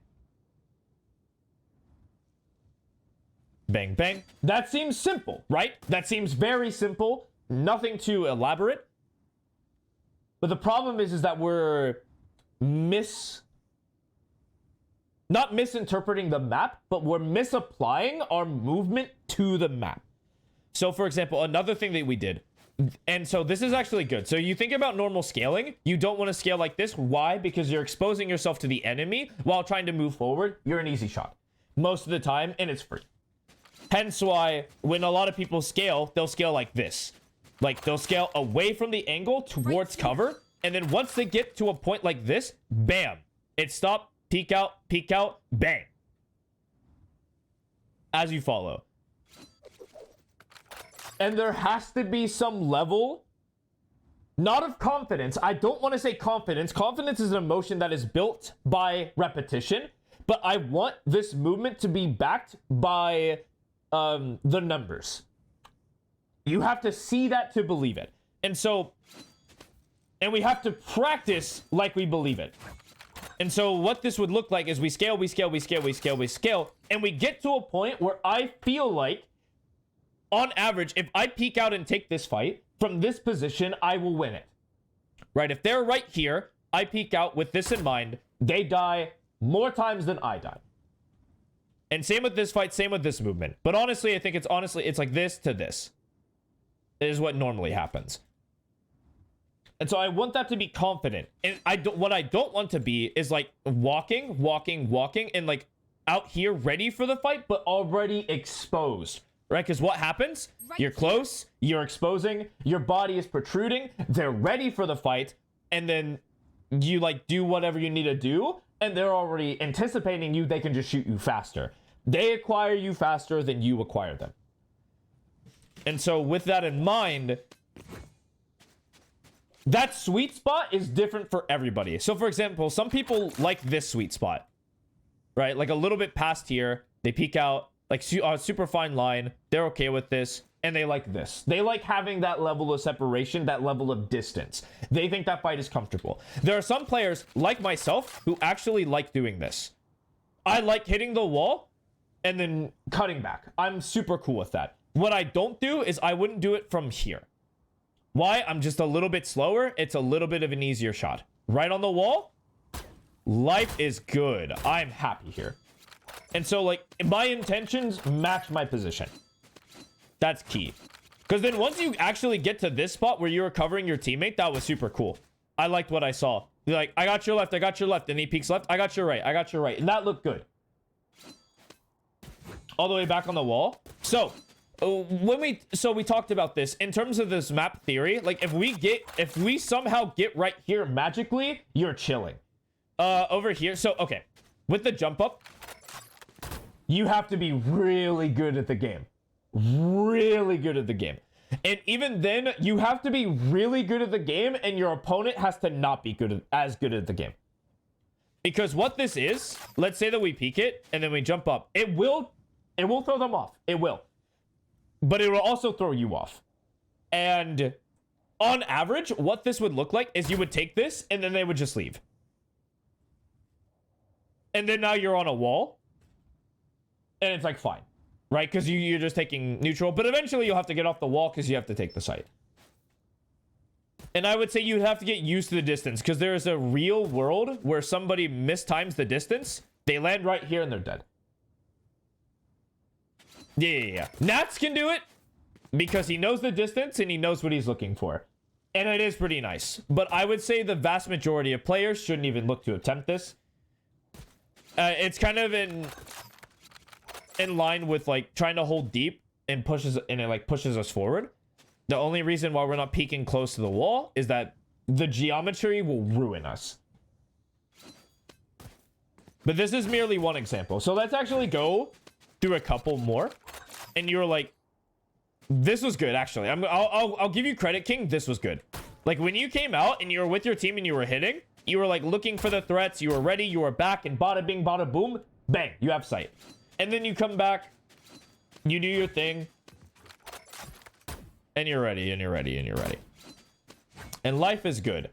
Bang, bang. That seems simple, right? That seems very simple. Nothing too elaborate. But the problem is that we're not misinterpreting the map, but we're misapplying our movement to the map. So, for example, another thing that we did, and so this is actually good. So you think about normal scaling. You don't want to scale like this. Why? Because you're exposing yourself to the enemy while trying to move forward. You're an easy shot most of the time, and it's free. Hence why when a lot of people scale, they'll scale like this. Like, they'll scale away from the angle towards cover. And then once they get to a point like this, bam. It stop, peek out, bang. As you follow. And there has to be some level, not of confidence. I don't want to say confidence. Confidence is an emotion that is built by repetition. But I want this movement to be backed by the numbers. You have to see that to believe it. And so, and we have to practice like we believe it. And so what this would look like is we scale, and we get to a point where I feel like, on average, if I peek out and take this fight, from this position, I will win it. Right? If they're right here, I peek out with this in mind, they die more times than I die. And same with this fight, same with this movement. But honestly, I think it's like this to this. Is what normally happens. And so I want that to be confident. And what I don't want to be is like walking, and like out here ready for the fight, but already exposed. Right? Because what happens? You're close, you're exposing, your body is protruding, they're ready for the fight, and then you like do whatever you need to do, and they're already anticipating you, they can just shoot you faster. They acquire you faster than you acquire them. And so with that in mind, that sweet spot is different for everybody. So for example, some people like this sweet spot, right? Like a little bit past here, they peek out, like super fine line. They're okay with this, and they like this. They like having that level of separation, that level of distance. They think that fight is comfortable. There are some players, like myself, who actually like doing this. I like hitting the wall and then cutting back. I'm super cool with that. What I don't do is I wouldn't do it from here. Why? I'm just a little bit slower. It's a little bit of an easier shot. Right on the wall, life is good. I'm happy here. And so, like, my intentions match my position. That's key. Because then once you actually get to this spot where you're covering your teammate, that was super cool. I liked what I saw. You're like, I got your left, and he peeks left. I got your right. And that looked good. All the way back on the wall. So, when we talked about this in terms of this map theory, like if we somehow get right here magically, you're chilling. Over here, so okay, with the jump up, you have to be really good at the game. Really good at the game. And even then, you have to be really good at the game, and your opponent has to not be as good at the game. Because what this is, let's say that we peek it, and then we jump up. It will throw them off. It will. But it will also throw you off. And on average, what this would look like is you would take this, and then they would just leave. And then now you're on a wall. And it's like, fine. Right? Because you're just taking neutral. But eventually you'll have to get off the wall because you have to take the site. And I would say you'd have to get used to the distance. Because there is a real world where somebody mistimes the distance. They land right here and they're dead. Yeah. Nats can do it. Because he knows the distance and he knows what he's looking for. And it is pretty nice. But I would say the vast majority of players shouldn't even look to attempt this. It's kind of in line with like trying to hold deep and it pushes us forward. The only reason why we're not peeking close to the wall is that the geometry will ruin us. But this is merely one example. So let's actually go through a couple more. And you're like, this was good actually. I'll give you credit, King. This was good. Like when you came out and you were with your team and you were hitting, you were like looking for the threats, you were ready, you were back, and bada bing, bada boom, bang, you have sight. And then you come back, you do your thing, and you're ready, and you're ready, and you're ready. And life is good.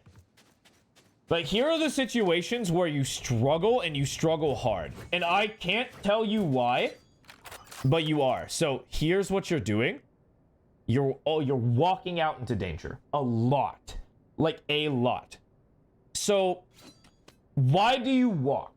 But here are the situations where you struggle, and you struggle hard. And I can't tell you why, but you are. So here's what you're doing. You're walking out into danger. A lot. Like a lot. So why do you walk?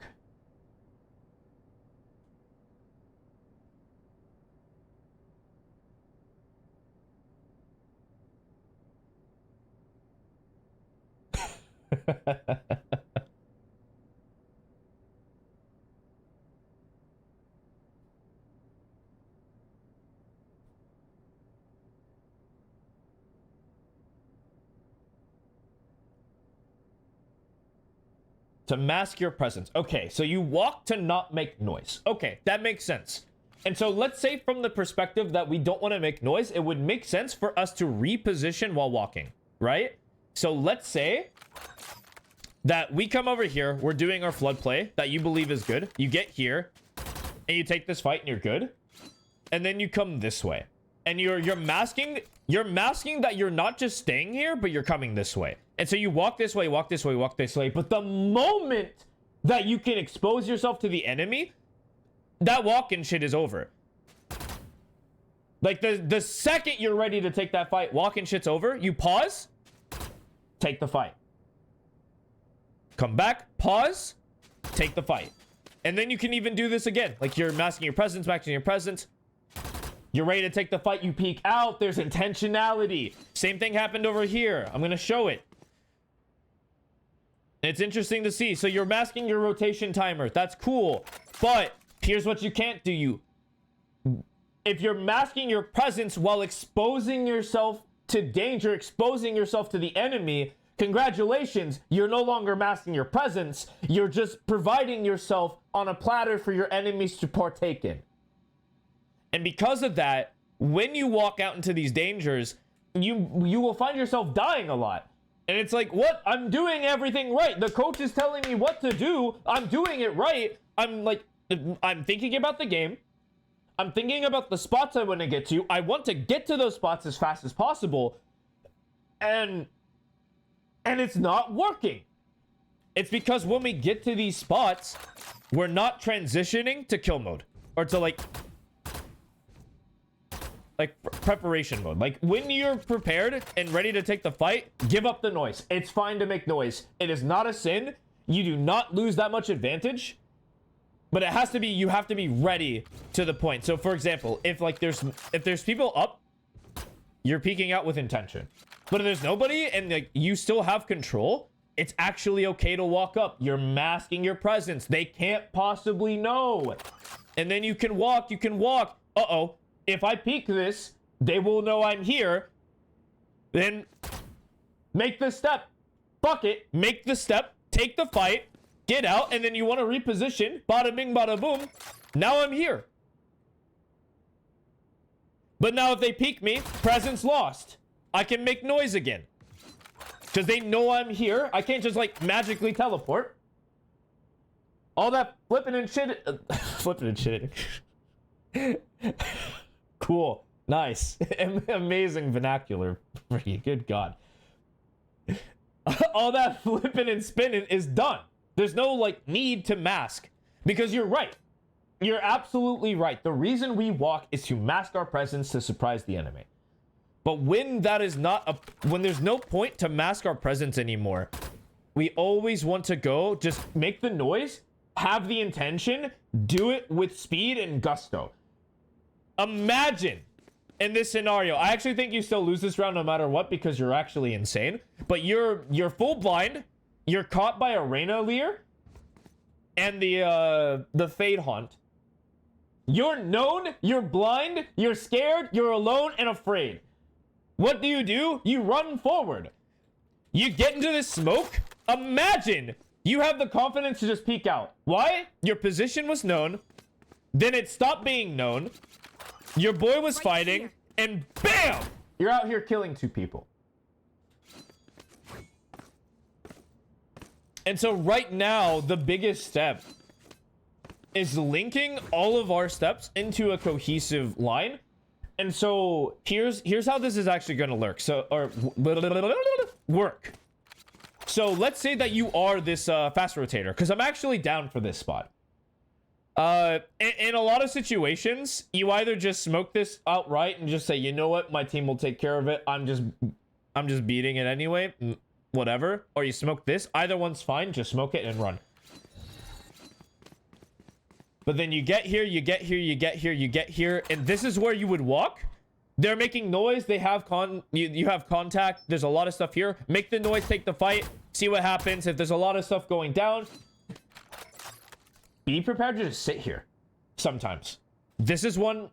To mask your presence. Okay, so you walk to not make noise. Okay, that makes sense. And so let's say from the perspective that we don't want to make noise, it would make sense for us to reposition while walking, right? So let's say that we come over here, we're doing our flood play that you believe is good. You get here and you take this fight and you're good. And then you come this way. And you're masking that you're not just staying here, but you're coming this way. And so you walk this way, walk this way, walk this way. But the moment that you can expose yourself to the enemy, that walking shit is over. Like the second you're ready to take that fight, walking shit's over. You pause, take the fight. Come back, pause, take the fight. And then you can even do this again. Like you're masking your presence, maxing your presence. You're ready to take the fight, you peek out, there's intentionality. Same thing happened over here. I'm gonna show it. It's interesting to see. So you're masking your rotation timer. That's cool. But here's what you can't do. If you're masking your presence while exposing yourself to danger, exposing yourself to the enemy, congratulations, you're no longer masking your presence. You're just providing yourself on a platter for your enemies to partake in. And because of that, when you walk out into these dangers, you will find yourself dying a lot. And it's like, what? I'm doing everything right. The coach is telling me what to do. I'm doing it right. I'm thinking about the game. I'm thinking about the spots I want to get to. I want to get to those spots as fast as possible. And it's not working. It's because when we get to these spots, we're not transitioning to kill mode. Or to like preparation mode. Like when you're prepared and ready to take the fight, give up the noise. It's fine to make noise. It is not a sin. You do not lose that much advantage, but it has to be, you have to be ready to the point. So for example, if there's people up, you're peeking out with intention. But if there's nobody and like you still have control, it's actually okay to walk up. You're masking your presence. They can't possibly know. And then you can walk. Uh-oh. if I peek this, they will know I'm here. Then make the step. Fuck it. Make the step. Take the fight. Get out. And then you want to reposition. Bada bing, bada boom. Now I'm here. But now if they peek me, presence lost. I can make noise again. Because they know I'm here. I can't just like magically teleport. All that flipping and shit. Flipping and shit. Cool. Nice. Amazing vernacular for you. Good God. All that flipping and spinning is done. There's no like need to mask. Because you're right. You're absolutely right. The reason we walk is to mask our presence to surprise the enemy. But when that is not when there's no point to mask our presence anymore, we always want to go, just make the noise, have the intention, do it with speed and gusto. Imagine in this scenario, I actually think you still lose this round no matter what because you're actually insane. But you're full blind, you're caught by a Reyna Lear and the Fade Haunt. You're known, you're blind, you're scared, you're alone and afraid. What do? You run forward. You get into this smoke. Imagine you have the confidence to just peek out. Why? Your position was known. Then it stopped being known. Your boy was fighting. And BAM! You're out here killing 2 people. And so right now, the biggest step is linking all of our steps into a cohesive line. And so here's how this is actually going to work. Work. So let's say that you are this fast rotator, because I'm actually down for this spot. In a lot of situations, you either just smoke this outright and just say, you know what, my team will take care of it. I'm just beating it anyway. Whatever. Or you smoke this. Either one's fine. Just smoke it and run. But then you get here, you get here, you get here, you get here, and this is where you would walk. They're making noise. They have you have contact. There's a lot of stuff here. Make the noise, take the fight, see what happens. If there's a lot of stuff going down, be prepared to just sit here. Sometimes. This is one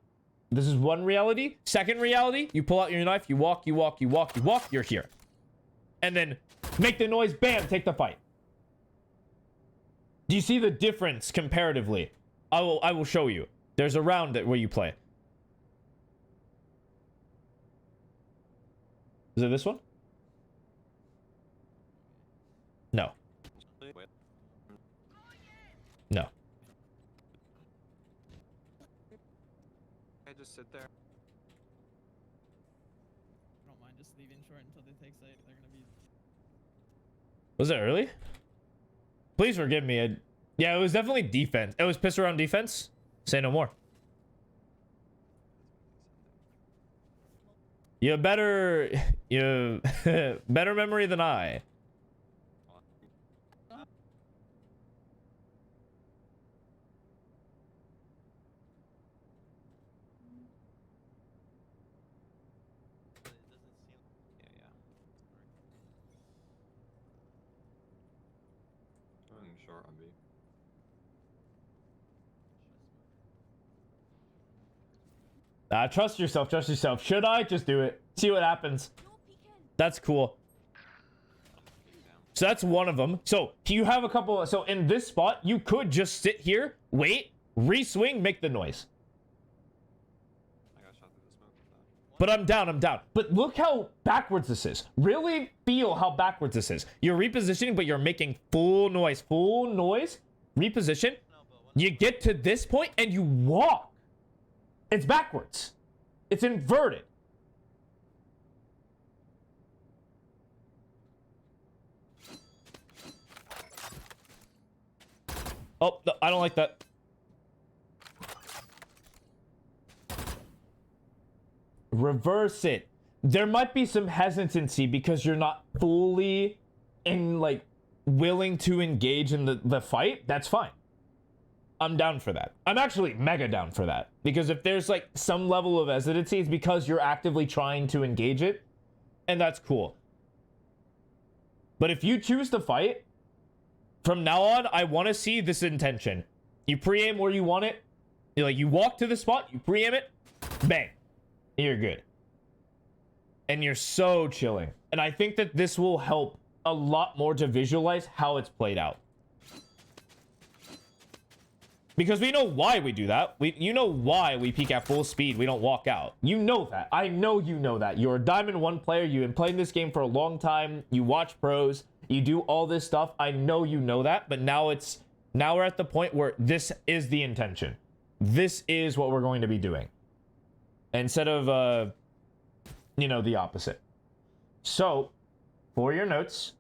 reality. Second reality, you pull out your knife, you walk, you're here. And then make the noise, bam, take the fight. Do you see the difference comparatively? I will show you. There's a round where you play. Is it this one? No. No. I just sit there. I don't mind just leaving short until they take site. They're gonna be. Was it early? Please forgive me. Yeah, it was definitely defense. It was piss around defense. Say no more. You better memory than I. Sure, I'll be. Trust yourself, trust yourself. Should I? Just do it. See what happens. That's cool. So that's one of them. So you have a couple. So in this spot, you could just sit here, wait, re-swing, make the noise. I got shot through the smoke with that. But I'm down. But look how backwards this is. Really feel how backwards this is. You're repositioning, but you're making full noise. Reposition. You get to this point and you walk. It's backwards. It's inverted. Oh, no, I don't like that. Reverse it. There might be some hesitancy because you're not fully willing to engage in the fight. That's fine. I'm down for that. I'm actually mega down for that. Because if there's like some level of hesitancy, it's because you're actively trying to engage it. And that's cool. But if you choose to fight, from now on, I want to see this intention. You pre-aim where you want it. You walk to the spot, you pre-aim it, Bang. You're good. And you're so chilling. And I think that this will help a lot more to visualize how it's played out. Because we know why we do that. You know why we peek at full speed. We don't walk out. You know that. I know you know that. You're a Diamond 1 player. You've been playing this game for a long time. You watch pros. You do all this stuff. I know you know that. But now we're at the point where this is the intention. This is what we're going to be doing. Instead of, you know, the opposite. So, for your notes,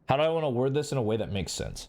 how do I want to word this in a way that makes sense?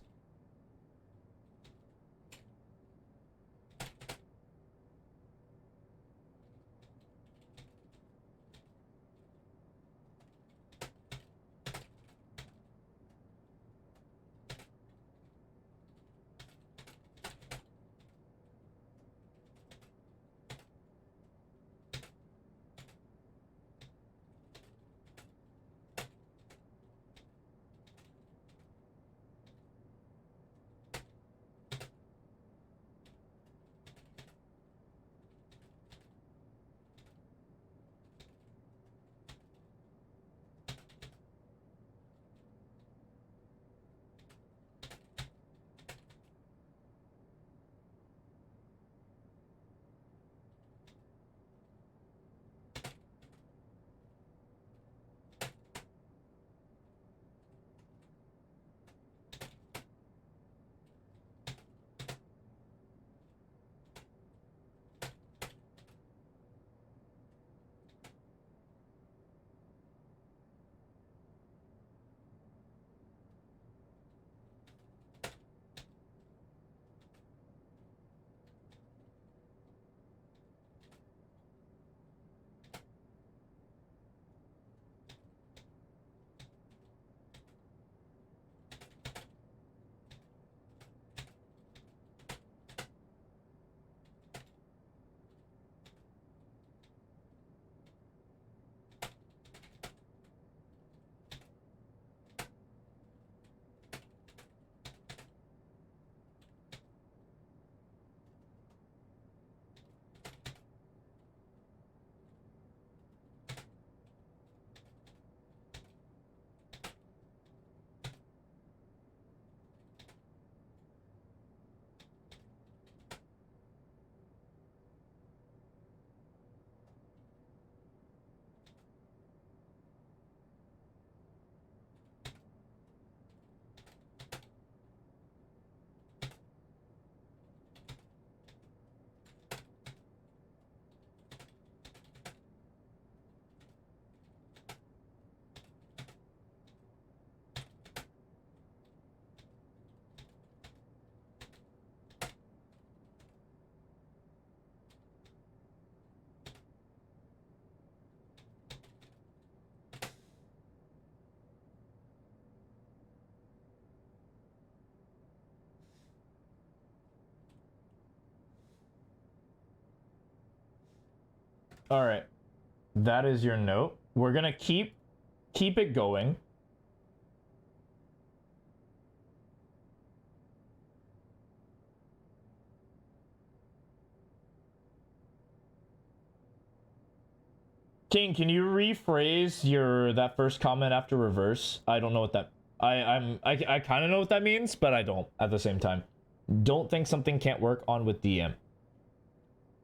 All right, that is your note. We're gonna keep it going. King, can you rephrase that first comment after reverse? I don't know what that. I kind of know what that means, but I don't at the same time. Don't think something can't work on with DM.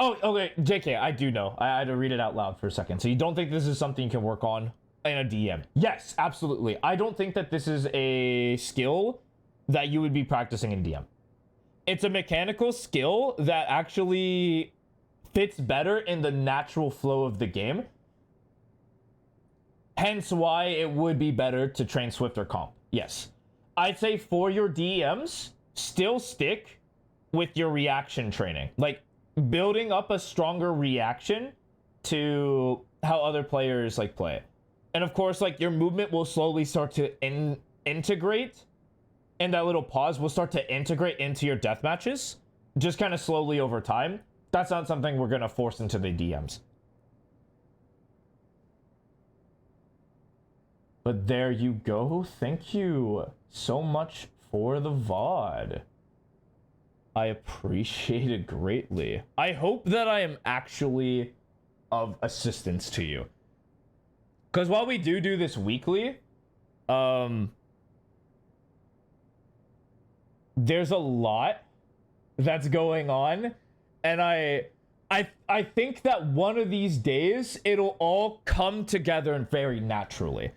Oh, okay, JK, I do know. I had to read it out loud for a second. So you don't think this is something you can work on in a DM? Yes, absolutely. I don't think that this is a skill that you would be practicing in DM. It's a mechanical skill that actually fits better in the natural flow of the game. Hence why it would be better to train Swift or Comp. Yes. I'd say for your DMs, still stick with your reaction training. Like, building up a stronger reaction to how other players like play it. And of course, like, your movement will slowly start to integrate, and that little pause will start to integrate into your death matches, just kind of slowly over time. That's not something we're gonna force into the DMs. But there you go. Thank you so much for the VOD. I appreciate it greatly. I hope that I am actually of assistance to you. Because while we do this weekly, there's a lot that's going on, and I think that one of these days it'll all come together very naturally.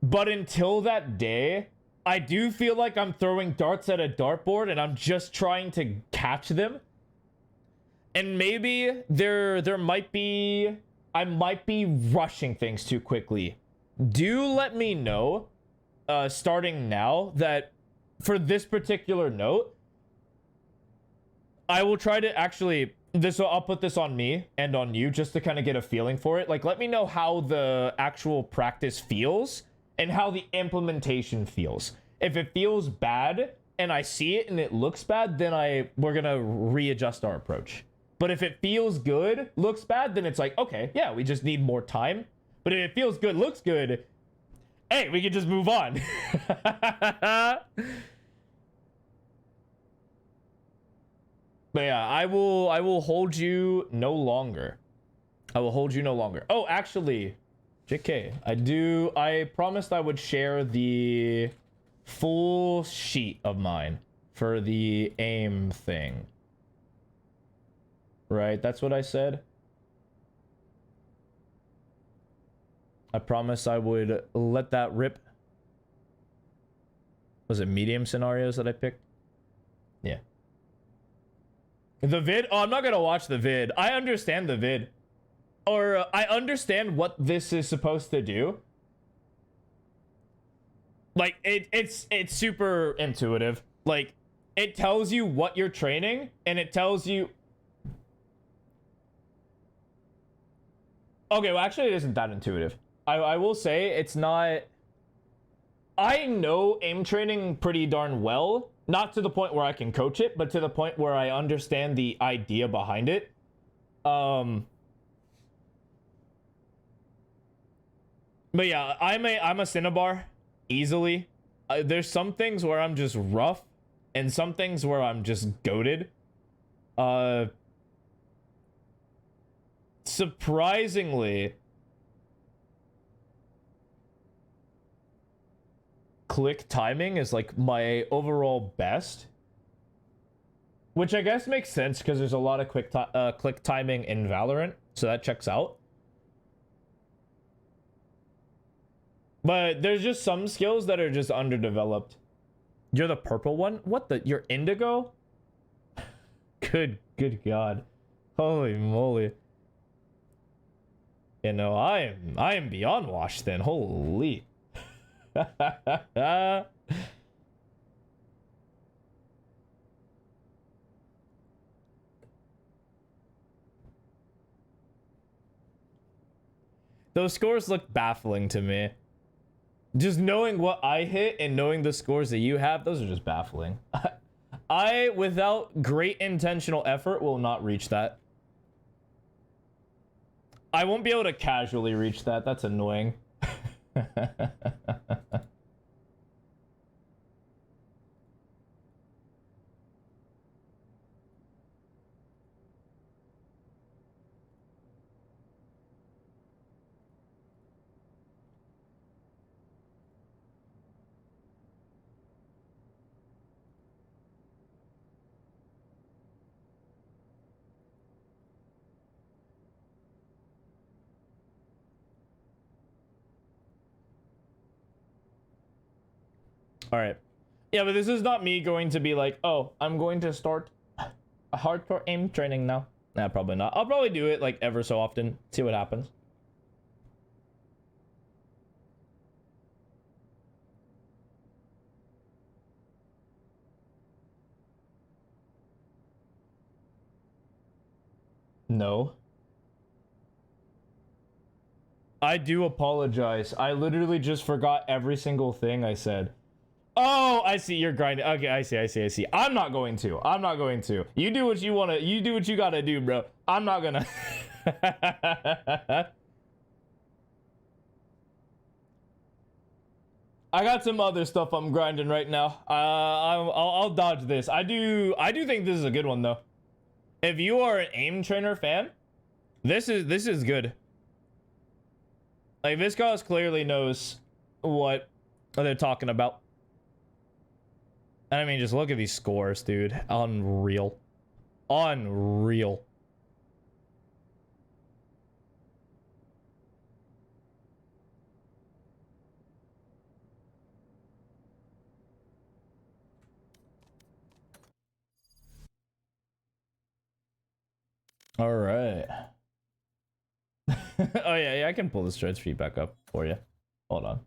But until that day, I do feel like I'm throwing darts at a dartboard and I'm just trying to catch them. And maybe there might be, I might be rushing things too quickly. Do let me know, starting now, that for this particular note, I will try to actually, I'll put this on me and on you just to kind of get a feeling for it. Like, let me know how the actual practice feels and how the implementation feels. If it feels bad and I see it and it looks bad, then we're gonna readjust our approach. But if it feels good, looks bad, then it's like, okay, yeah, we just need more time. But if it feels good, looks good, hey, we can just move on. But yeah, I will hold you no longer. I will hold you no longer. Oh, actually, JK, I promised I would share the full sheet of mine for the aim thing. Right, that's what I said. I promised I would let that rip. Was it medium scenarios that I picked? Yeah. The vid? Oh, I'm not gonna watch the vid. I understand the vid. Or I understand what this is supposed to do. Like, it's super intuitive. Like, it tells you what you're training, and it tells you... Okay, well, actually, it isn't that intuitive. I will say it's not... I know aim training pretty darn well. Not to the point where I can coach it, but to the point where I understand the idea behind it. But yeah, I'm a Cinnabar, easily. There's some things where I'm just rough, and some things where I'm just goated. Surprisingly, click timing is like my overall best, which I guess makes sense because there's a lot of click timing in Valorant, so that checks out. But there's just some skills that are just underdeveloped. You're the purple one? What the? You're indigo? Good God. Holy moly. You know, I am beyond washed then. Holy. Those scores look baffling to me. Just knowing what I hit and knowing the scores that you have, those are just baffling. I, without great intentional effort, will not reach that. I won't be able to casually reach that. That's annoying. All right. Yeah, but this is not me going to be like, oh, I'm going to start a hardcore aim training now. Nah, probably not. I'll probably do it like ever so often. See what happens. No. I do apologize. I literally just forgot every single thing I said. Oh, I see. You're grinding. Okay, I see. I'm not going to. You do what you want to. You do what you got to do, bro. I'm not gonna. I got some other stuff I'm grinding right now. I'll dodge this. I do think this is a good one though. If you are an aim trainer fan, this is good. Like Viscos clearly knows what they're talking about. And I mean, just look at these scores, dude. Unreal. Unreal. All right. Oh yeah, I can pull the strength sheet back up for you. Hold on.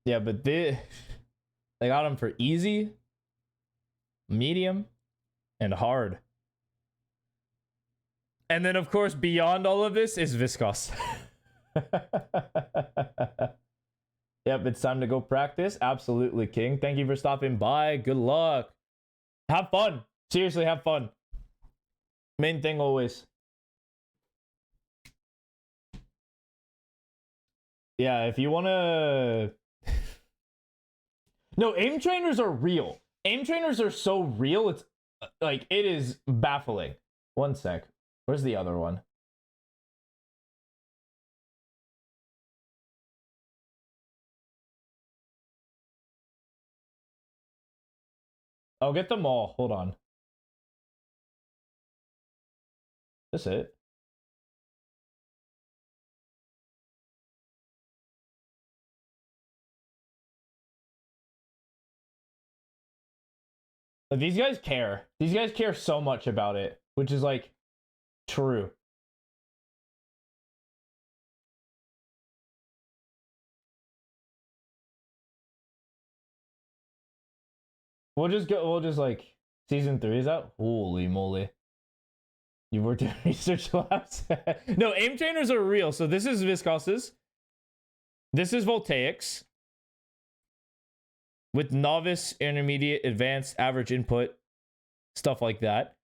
Yeah, but they got them for easy, medium, and hard. And then of course beyond all of this is Viscos. Yep, it's time to go practice. Absolutely, King. Thank you for stopping by. Good luck. Have fun. Seriously, have fun. Main thing always. Yeah, if you want to... No, aim trainers are real. Aim trainers are so real, it's like, it is baffling. One sec. Where's the other one? I'll get them all. Hold on. That's it. But these guys care. These guys care so much about it, which is like true. We'll just like season 3 is out. Holy moly. You worked in research labs? No, aim trainers are real. So this is Viscos's. This is Voltaics. With novice, intermediate, advanced, average input, stuff like that.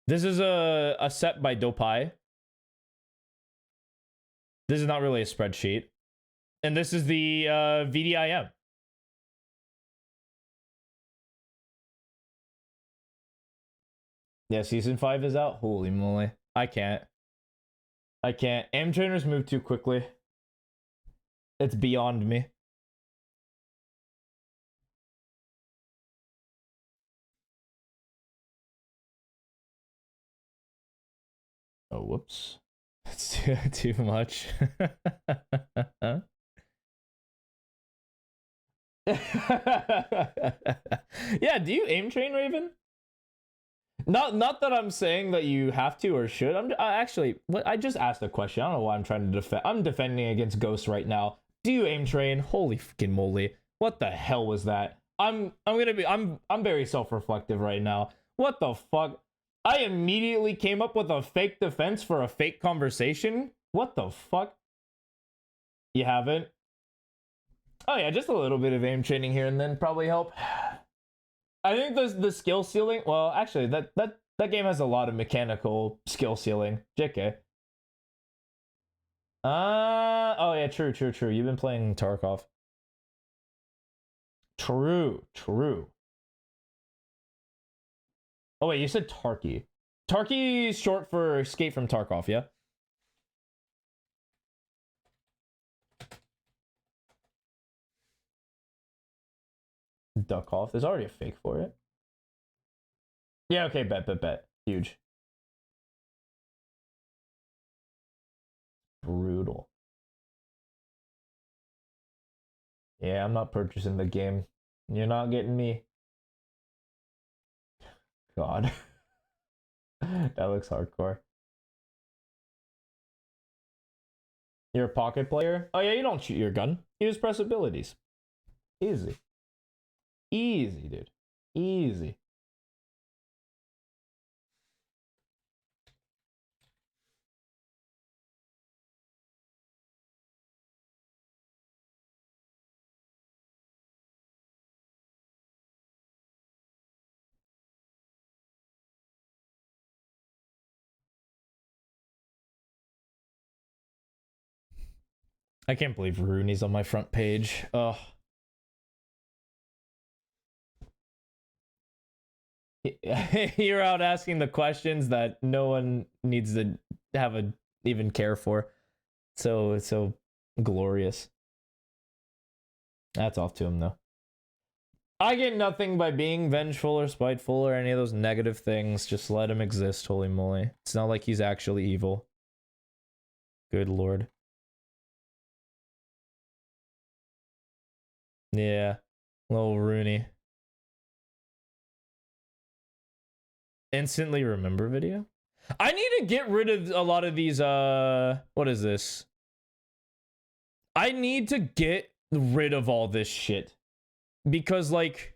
This is a set by Dopai. This is not really a spreadsheet. And this is the VDIM. Yeah, season 5 is out. Holy moly. I can't. Aim trainers move too quickly. It's beyond me. Oh, whoops. That's too much. Yeah, do you aim train, Raven? Not that I'm saying that you have to or should. I just asked a question. I don't know why I'm trying to defend. I'm defending against Ghost right now. Do you aim train? Holy fucking moly. What the hell was that? I'm very self-reflective right now. What the fuck? I immediately came up with a fake defense for a fake conversation? What the fuck? You haven't? Oh yeah, just a little bit of aim training here and then probably help. I think the skill ceiling, well, actually that game has a lot of mechanical skill ceiling. JK. Oh yeah, true. You've been playing Tarkov. True. Oh wait, you said Tarky. Tarky is short for Escape from Tarkov, yeah? Duck off. There's already a fake for it. Yeah, okay, bet. Huge. Brutal. Yeah, I'm not purchasing the game. You're not getting me. God. That looks hardcore. You're a pocket player? Oh yeah, you don't shoot your gun. Use press abilities. Easy. Easy, dude. Easy. I can't believe Rooney's on my front page. Ugh. You're out asking the questions that no one needs to have a even care for. So glorious. That's off to him though. I get nothing by being vengeful or spiteful or any of those negative things. Just let him exist, holy moly. It's not like he's actually evil. Good lord. Yeah. Little Rooney. Instantly remember video? I need to get rid of a lot of these, what is this? I need to get rid of all this shit. Because, like...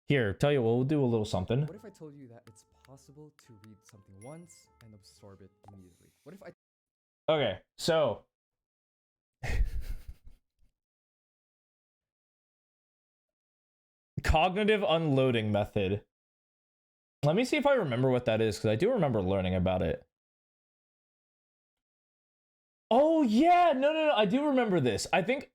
Here, tell you what, we'll do a little something. What if I told you that it's possible to read something once and absorb it immediately? What if I... Okay, so... Cognitive unloading method. Let me see if I remember what that is, because I do remember learning about it. Oh yeah, no, I do remember this. I think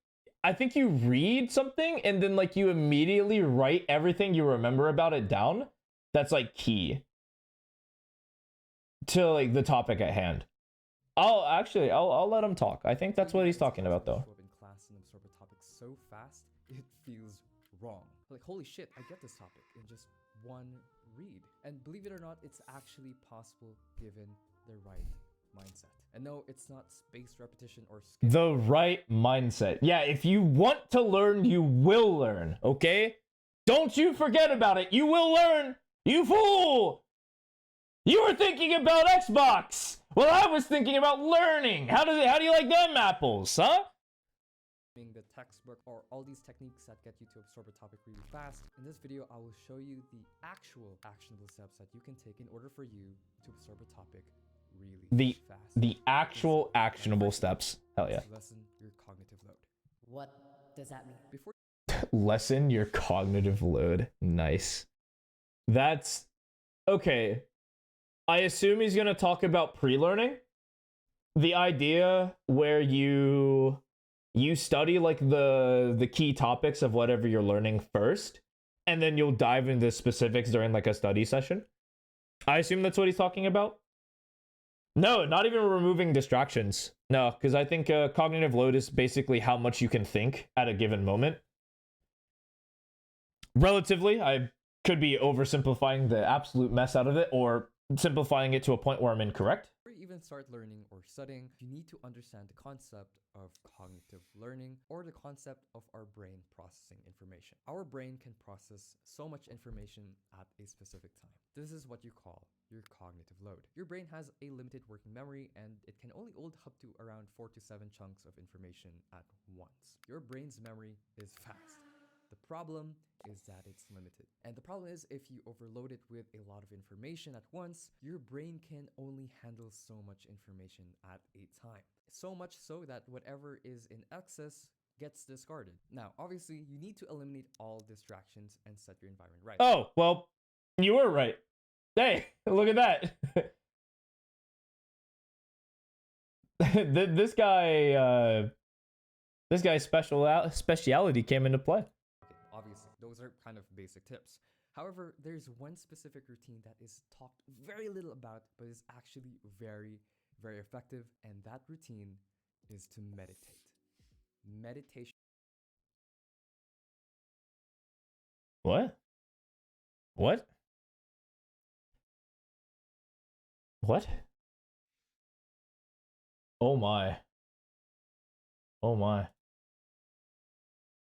you read something and then like you immediately write everything you remember about it down. That's like key to like the topic at hand. I'll let him talk. I think that's what he's talking about though. In class and absorb a topic so fast, it feels wrong. Like, holy shit, I get this topic in just one read. And believe it or not, it's actually possible given the right mindset. And no, it's not spaced repetition or skill. The right mindset. Yeah, if you want to learn, you will learn, okay? Don't you forget about it. You will learn. You fool! You were thinking about Xbox. Well, I was thinking about learning. How do you like them apples, huh? The textbook or all these techniques that get you to absorb a topic really fast. In this video, I will show you the actual actionable steps that you can take in order for you to absorb a topic really fast. The actual actionable steps. Hell yeah. Lessen your cognitive load. What does that mean? Before Lessen your cognitive load. Nice. That's okay. I assume he's gonna talk about pre-learning. The idea where you study like the key topics of whatever you're learning first, and then you'll dive into specifics during like a study session. I assume that's what he's talking about. No, not even removing distractions. No, because I think cognitive load is basically how much you can think at a given moment. Relatively, I could be oversimplifying the absolute mess out of it, or simplifying it to a point where I'm incorrect. Before you even start learning or studying, you need to understand the concept of cognitive learning, or the concept of our brain processing information. Our brain can process so much information at a specific time. This is what you call your cognitive load. Your brain has a limited working memory, and it can only hold up to around 4 to 7 chunks of information at once. Your brain's memory is fast. The problem is that it's limited. And the problem is, if you overload it with a lot of information at once, your brain can only handle so much information at a time. So much so that whatever is in excess gets discarded. Now, obviously, you need to eliminate all distractions and set your environment right. Oh, well, you were right. Hey, look at that. This guy's speciality came into play. Obviously, those are kind of basic tips. However, there's one specific routine that is talked very little about, but is actually very, very effective, and that routine is to meditate. Meditation. What? What? What? Oh my. Oh my.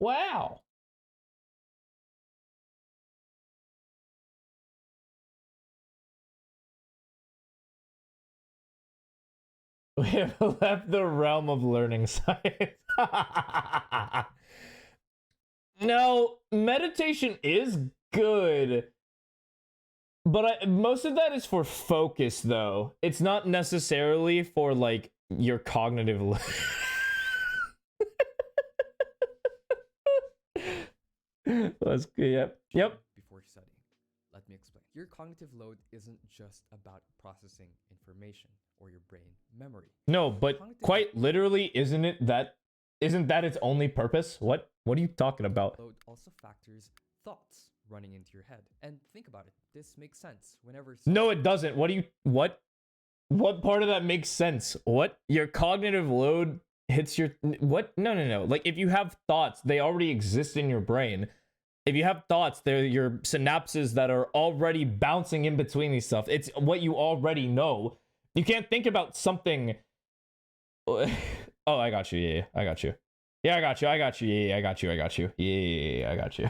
Wow. We have left the realm of learning science. No, meditation is good. But most of that is for focus, though. It's not necessarily for, like, your cognitive... That's good, yep. Before studying. Let me explain. your cognitive load isn't just about processing information or your brain memory. No, but Cognitive quite literally, isn't that its only purpose? What are you talking about? load also factors thoughts running into your head. And think about it. This makes sense whenever No, it doesn't. What part of that makes sense? What? Your cognitive load hits your what? No. Like if you have thoughts, they already exist in your brain. If you have thoughts, they're your synapses that are already bouncing in between these stuff. It's what you already know. You can't think about something. Oh, I got you. Yeah, I got you. Yeah, I got you. Yeah, I got you. Yeah, I got you.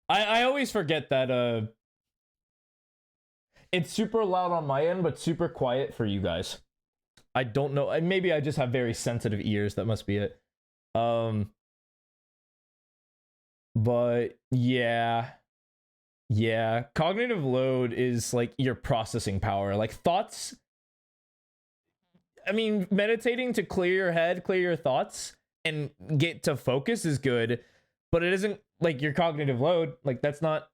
I always forget that it's super loud on my end, but super quiet for you guys. I don't know. Maybe I just have very sensitive ears. That must be it. But yeah. Cognitive load is like your processing power. Like thoughts. I mean, meditating to clear your head, clear your thoughts, and get to focus is good, but it isn't like your cognitive load. Like that's not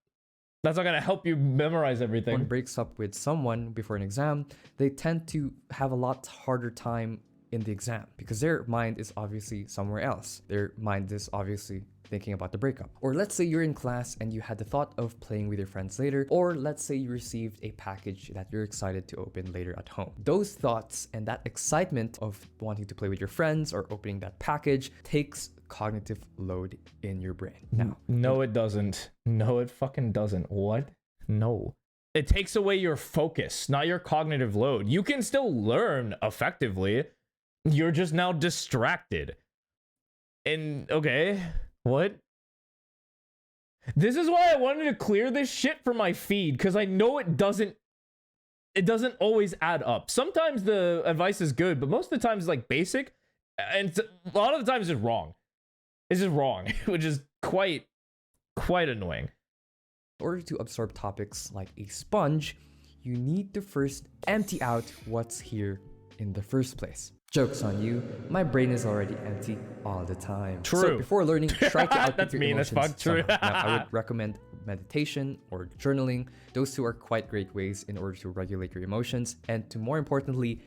gonna help you memorize everything. When breaks up with someone before an exam, they tend to have a lot harder time in the exam because their mind is obviously somewhere else. Their mind is obviously thinking about the breakup. Or let's say you're in class and you had the thought of playing with your friends later, or let's say you received a package that you're excited to open later at home. Those thoughts and that excitement of wanting to play with your friends or opening that package takes cognitive load in your brain. Now, no, it doesn't. No, it fucking doesn't. What? No. It takes away your focus, not your cognitive load. You can still learn effectively. You're just now distracted. And okay, what? This is why I wanted to clear this shit from my feed, because I know it doesn't always add up. Sometimes the advice is good, but most of the time it's like basic, and a lot of the times it's wrong. It's just wrong, which is quite annoying. In order to absorb topics like a sponge, you need to first empty out what's here in the first place. Joke's on you, my brain is already empty all the time. True. So before learning, try to output That's your mean as emotions fuck. True. somehow. Now, I would recommend meditation or journaling. Those two are quite great ways in order to regulate your emotions and to more importantly,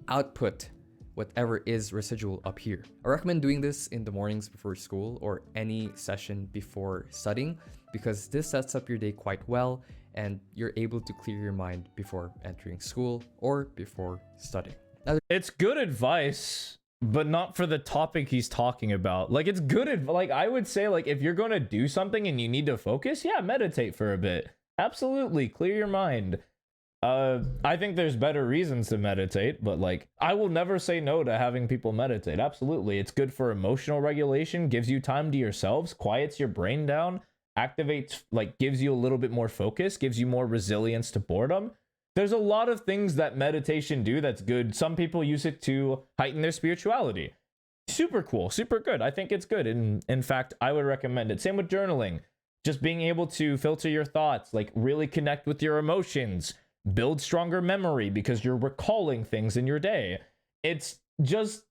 output whatever is residual up here. I recommend doing this in the mornings before school or any session before studying because this sets up your day quite well and you're able to clear your mind before entering school or before studying. Now, It's good advice, but not for the topic he's talking about. Like it's good like I would say like if you're going to do something and you need to focus, yeah, meditate for a bit. Absolutely, clear your mind. I think there's better reasons to meditate, but like I will never say no to having people meditate. Absolutely. It's good for emotional regulation, gives you time to yourselves, quiets your brain down, activates, like gives you a little bit more focus, gives you more resilience to boredom. There's a lot of things that meditation do that's good. Some people use it to heighten their spirituality. Super cool, super good. I think it's good. And in fact, I would recommend it. Same with journaling. Just being able to filter your thoughts, like really connect with your emotions, build stronger memory because you're recalling things in your day. It's just,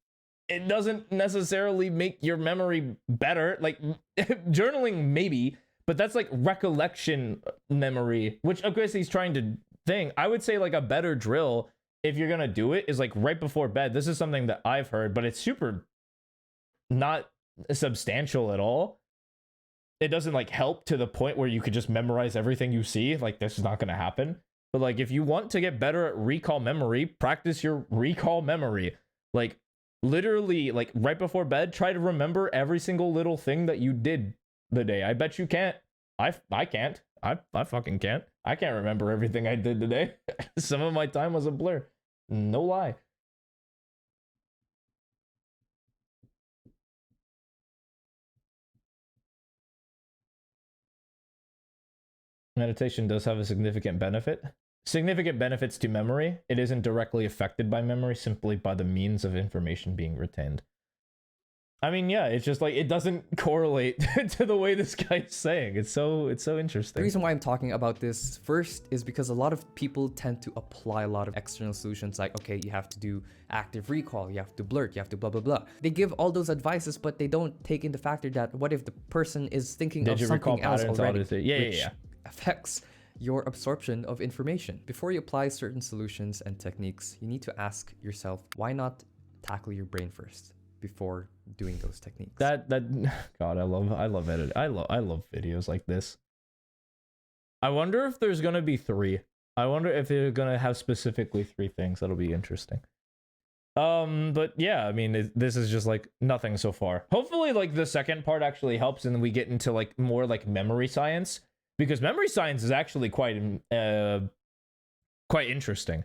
it doesn't necessarily make your memory better. Like journaling maybe, but that's like recollection memory, which of course he's trying to thing. I would say like a better drill if you're gonna do it is like right before bed. This is something that I've heard, but it's super not substantial at all. It doesn't like help to the point where you could just memorize everything you see. Like this is not gonna happen. But like if you want to get better at recall memory, practice your recall memory. Like literally like right before bed, try to remember every single little thing that you did the day. I bet you can't. I can't. I fucking can't. I can't remember everything I did today. Some of my time was a blur. No lie. Meditation does have a significant benefit. Significant benefits to memory. It isn't directly affected by memory, simply by the means of information being retained. I mean, yeah, it's just like it doesn't correlate to the way this guy's saying. It's so The interesting. reason why I'm talking about this first is because a lot of people tend to apply a lot of external solutions like, okay, you have to do active recall, you have to blurt, you have to blah, blah, blah. They give all those advices, but they don't take into factor that what if the person is thinking of Digit recall something else patterns, already, obviously. Yeah, which yeah. affects your absorption of information. Before you apply certain solutions and techniques, you need to ask yourself, why not tackle your brain first before doing those techniques? That God, I love edit. I love videos like this. I wonder if there's gonna be 3. I wonder if they're gonna have specifically 3 things. That'll be interesting. But yeah, I mean, this is just like nothing so far. Hopefully, like the second part actually helps, and we get into like more like memory science, because memory science is actually quite interesting.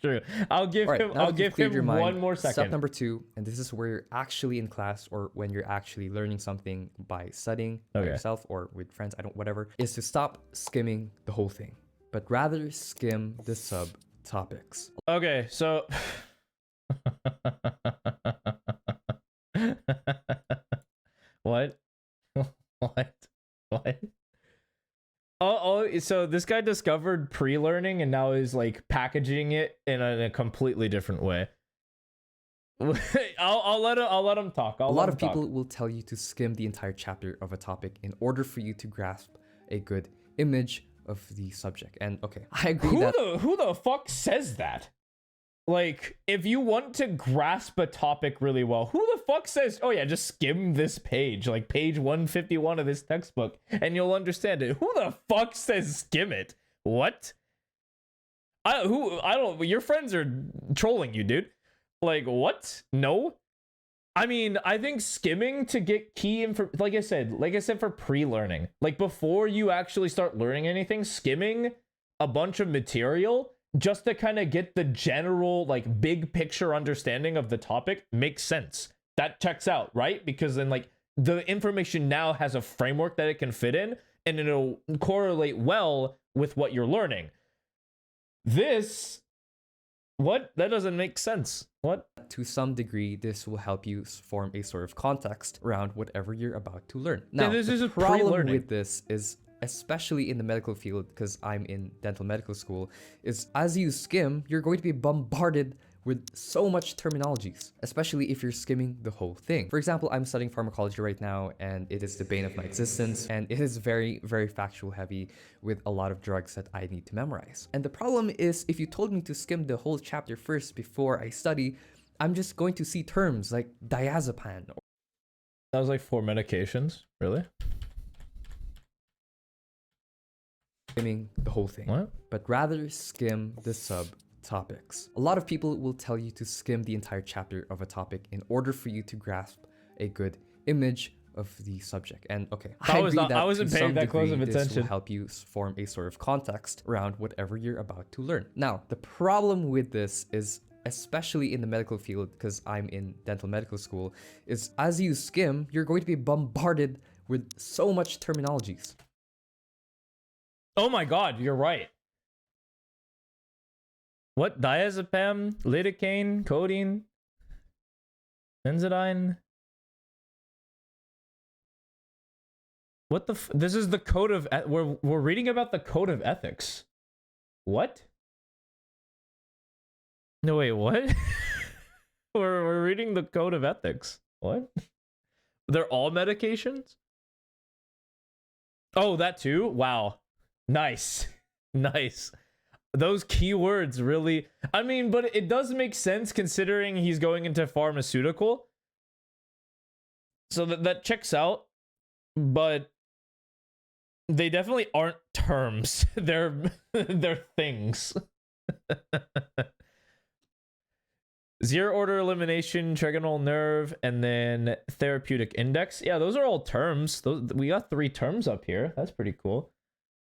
True. I'll give Alright, him. now I'll that you've give cleared him your mind, one more Step second. number 2, and this is where you're actually in class or when you're actually learning something by studying by Okay. yourself or with friends, I don't, whatever, is to stop skimming the whole thing, but rather skim the subtopics. Okay, so what? What? What? So this guy discovered pre-learning and now is like packaging it in a completely different way. I'll let him talk. A lot of people will tell you to skim the entire chapter of a topic in order for you to grasp a good image of the subject. And okay, I agree that Who the fuck says that? Like, if you want to grasp a topic really well, who the fuck says, oh yeah, just skim this page, like page 151 of this textbook, and you'll understand it? Who the fuck says skim it? What? Your friends are trolling you, dude. Like, what? No? I mean, I think skimming to get key info, like I said for pre-learning, like before you actually start learning anything, skimming a bunch of material just to kind of get the general, like, big picture understanding of the topic makes sense. That checks out, right? Because then, like, the information now has a framework that it can fit in, and it'll correlate well with what you're learning. What? That doesn't make sense. What? to some degree, this will help you form a sort of context around whatever you're about to learn. Now, this is the a problem pre-learning. with this is, especially in the medical field, because I'm in dental medical school, is as you skim, you're going to be bombarded with so much terminologies, especially if you're skimming the whole thing. For example, I'm studying pharmacology right now, and it is the bane of my existence, and it is very, very factual heavy with a lot of drugs that I need to memorize. And the problem is, if you told me to skim the whole chapter first before I study, I'm just going to see terms like diazepam. That was like 4 medications, really? Skimming the whole thing. What? But rather skim the subtopics. A lot of people will tell you to skim the entire chapter of a topic in order for you to grasp a good image of the subject. And okay, I wasn't paying that close of this will attention. help you form a sort of context around whatever you're about to learn. Now, the problem with this is, especially in the medical field, because I'm in dental medical school, is as you skim, you're going to be bombarded with so much terminologies. Oh my god, you're right. What? Diazepam, lidocaine, codeine, benzidine? What the this is the code of we're reading about the code of ethics. What? No, wait, what? we're reading the code of ethics. What? They're all medications? Oh, that too? Wow. Nice. Nice. Those keywords really, I mean, but it does make sense considering he's going into pharmaceutical. So that checks out, but they definitely aren't terms. They're things. Zero order elimination, trigeminal nerve, and then therapeutic index. Yeah, those are all terms. We got 3 terms up here. That's pretty cool.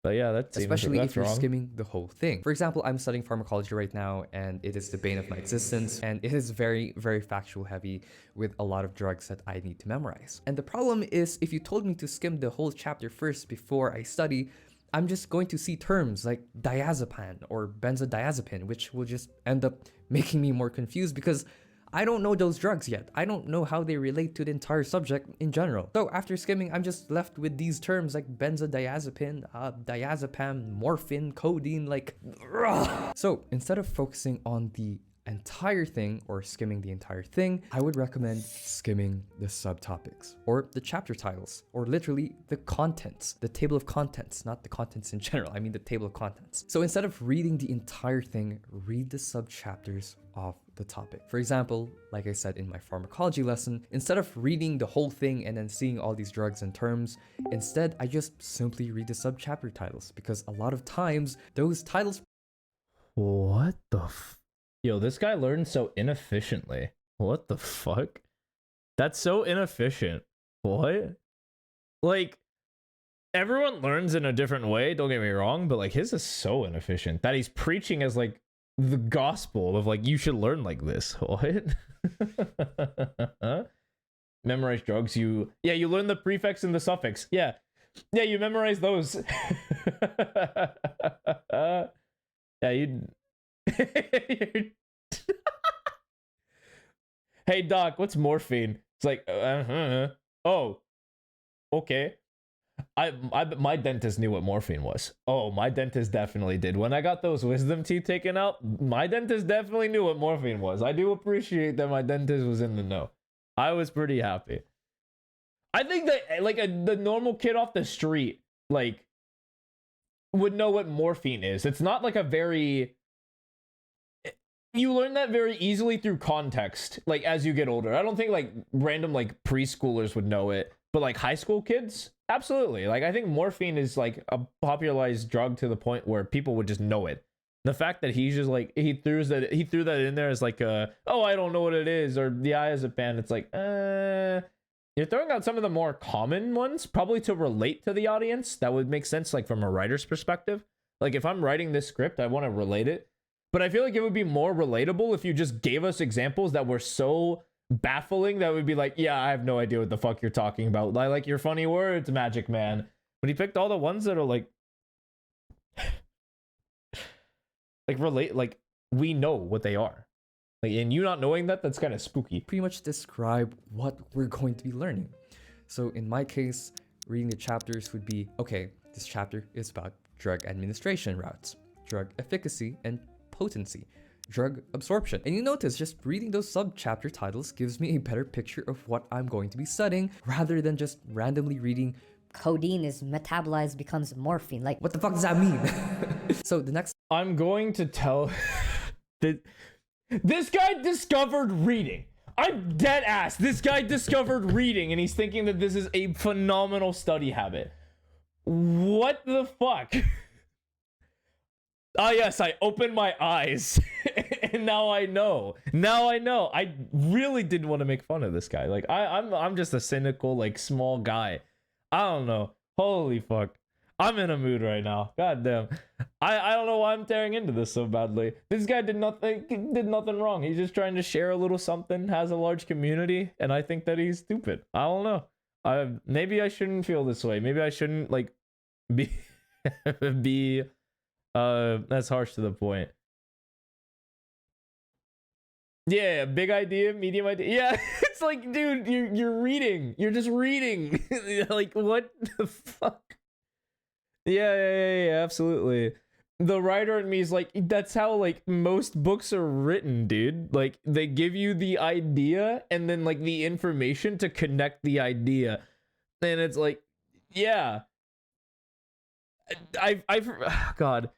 But yeah, that's Especially if you're wrong. skimming the whole thing. For example, I'm studying pharmacology right now, and it is the bane of my existence, and it is very, very factual heavy with a lot of drugs that I need to memorize. And the problem is, if you told me to skim the whole chapter first before I study, I'm just going to see terms like diazepam or benzodiazepine, which will just end up making me more confused because I don't know those drugs yet. I don't know how they relate to the entire subject in general. So after skimming, I'm just left with these terms like benzodiazepine, diazepam, morphine, codeine, like... So instead of focusing on the entire thing or skimming the entire thing, I would recommend skimming the subtopics or the chapter titles or literally the contents, the table of contents, not the contents in general. I mean the table of contents. So instead of reading the entire thing, read the subchapters of the topic. For example, like I said in my pharmacology lesson, instead of reading the whole thing and then seeing all these drugs and terms, instead I just simply read the subchapter titles because a lot of times those titles... What the Yo, this guy learned so inefficiently. What the fuck? That's so inefficient. What? Like, everyone learns in a different way, don't get me wrong, but like his is so inefficient that he's preaching as like the gospel of like, you should learn like this. What? Memorize drugs, you learn the prefix and the suffix. Yeah, you memorize those. Yeah, you... Hey doc, what's morphine? It's like, oh, okay. My dentist knew what morphine was. Oh, my dentist definitely did. When I got those wisdom teeth taken out, my dentist definitely knew what morphine was. I do appreciate that my dentist was in the know. I was pretty happy. I think that like the normal kid off the street like would know what morphine is. It's not like a very... You learn that very easily through context, like as you get older. I don't think like random like preschoolers would know it, but like high school kids, absolutely. Like I think morphine is like a popularized drug to the point where people would just know it. The fact that he's just like he threw that in there as like oh, I don't know what it is, or the diazepam. It's like you're throwing out some of the more common ones, probably to relate to the audience. That would make sense, like from a writer's perspective. Like if I'm writing this script, I want to relate it. But I feel like it would be more relatable if you just gave us examples that were so baffling that would be like, yeah, I have no idea what the fuck you're talking about. I like your funny words, Magic Man. But he picked all the ones that are like relate, like we know what they are. Like, and you not knowing that, that's kind of spooky. Pretty much describe what we're going to be learning. So in my case, reading the chapters would be, okay, this chapter is about drug administration routes, drug efficacy, and potency, drug absorption. And you notice just reading those sub-chapter titles gives me a better picture of what I'm going to be studying rather than just randomly reading Codeine is metabolized, becomes morphine. Like, what the fuck does that mean? So the next... I'm going to tell that this guy discovered reading. I'm dead ass. This guy discovered reading and he's thinking that this is a phenomenal study habit. What the fuck? Ah, yes, I opened my eyes and now I know. I really didn't want to make fun of this guy. Like I'm just a cynical, like small guy. I don't know. Holy fuck. I'm in a mood right now. God damn. I don't know why I'm tearing into this so badly. This guy did nothing wrong. He's just trying to share a little something, has a large community, and I think that he's stupid. I don't know. Maybe I shouldn't feel this way. Maybe I shouldn't like be that's harsh to the point. Yeah, big idea, medium idea. Yeah, it's like, dude, you're reading. You're just reading. Like, what the fuck? Yeah, absolutely. The writer in me is like, that's how like most books are written, dude. Like they give you the idea and then like the information to connect the idea. And it's like, yeah. God.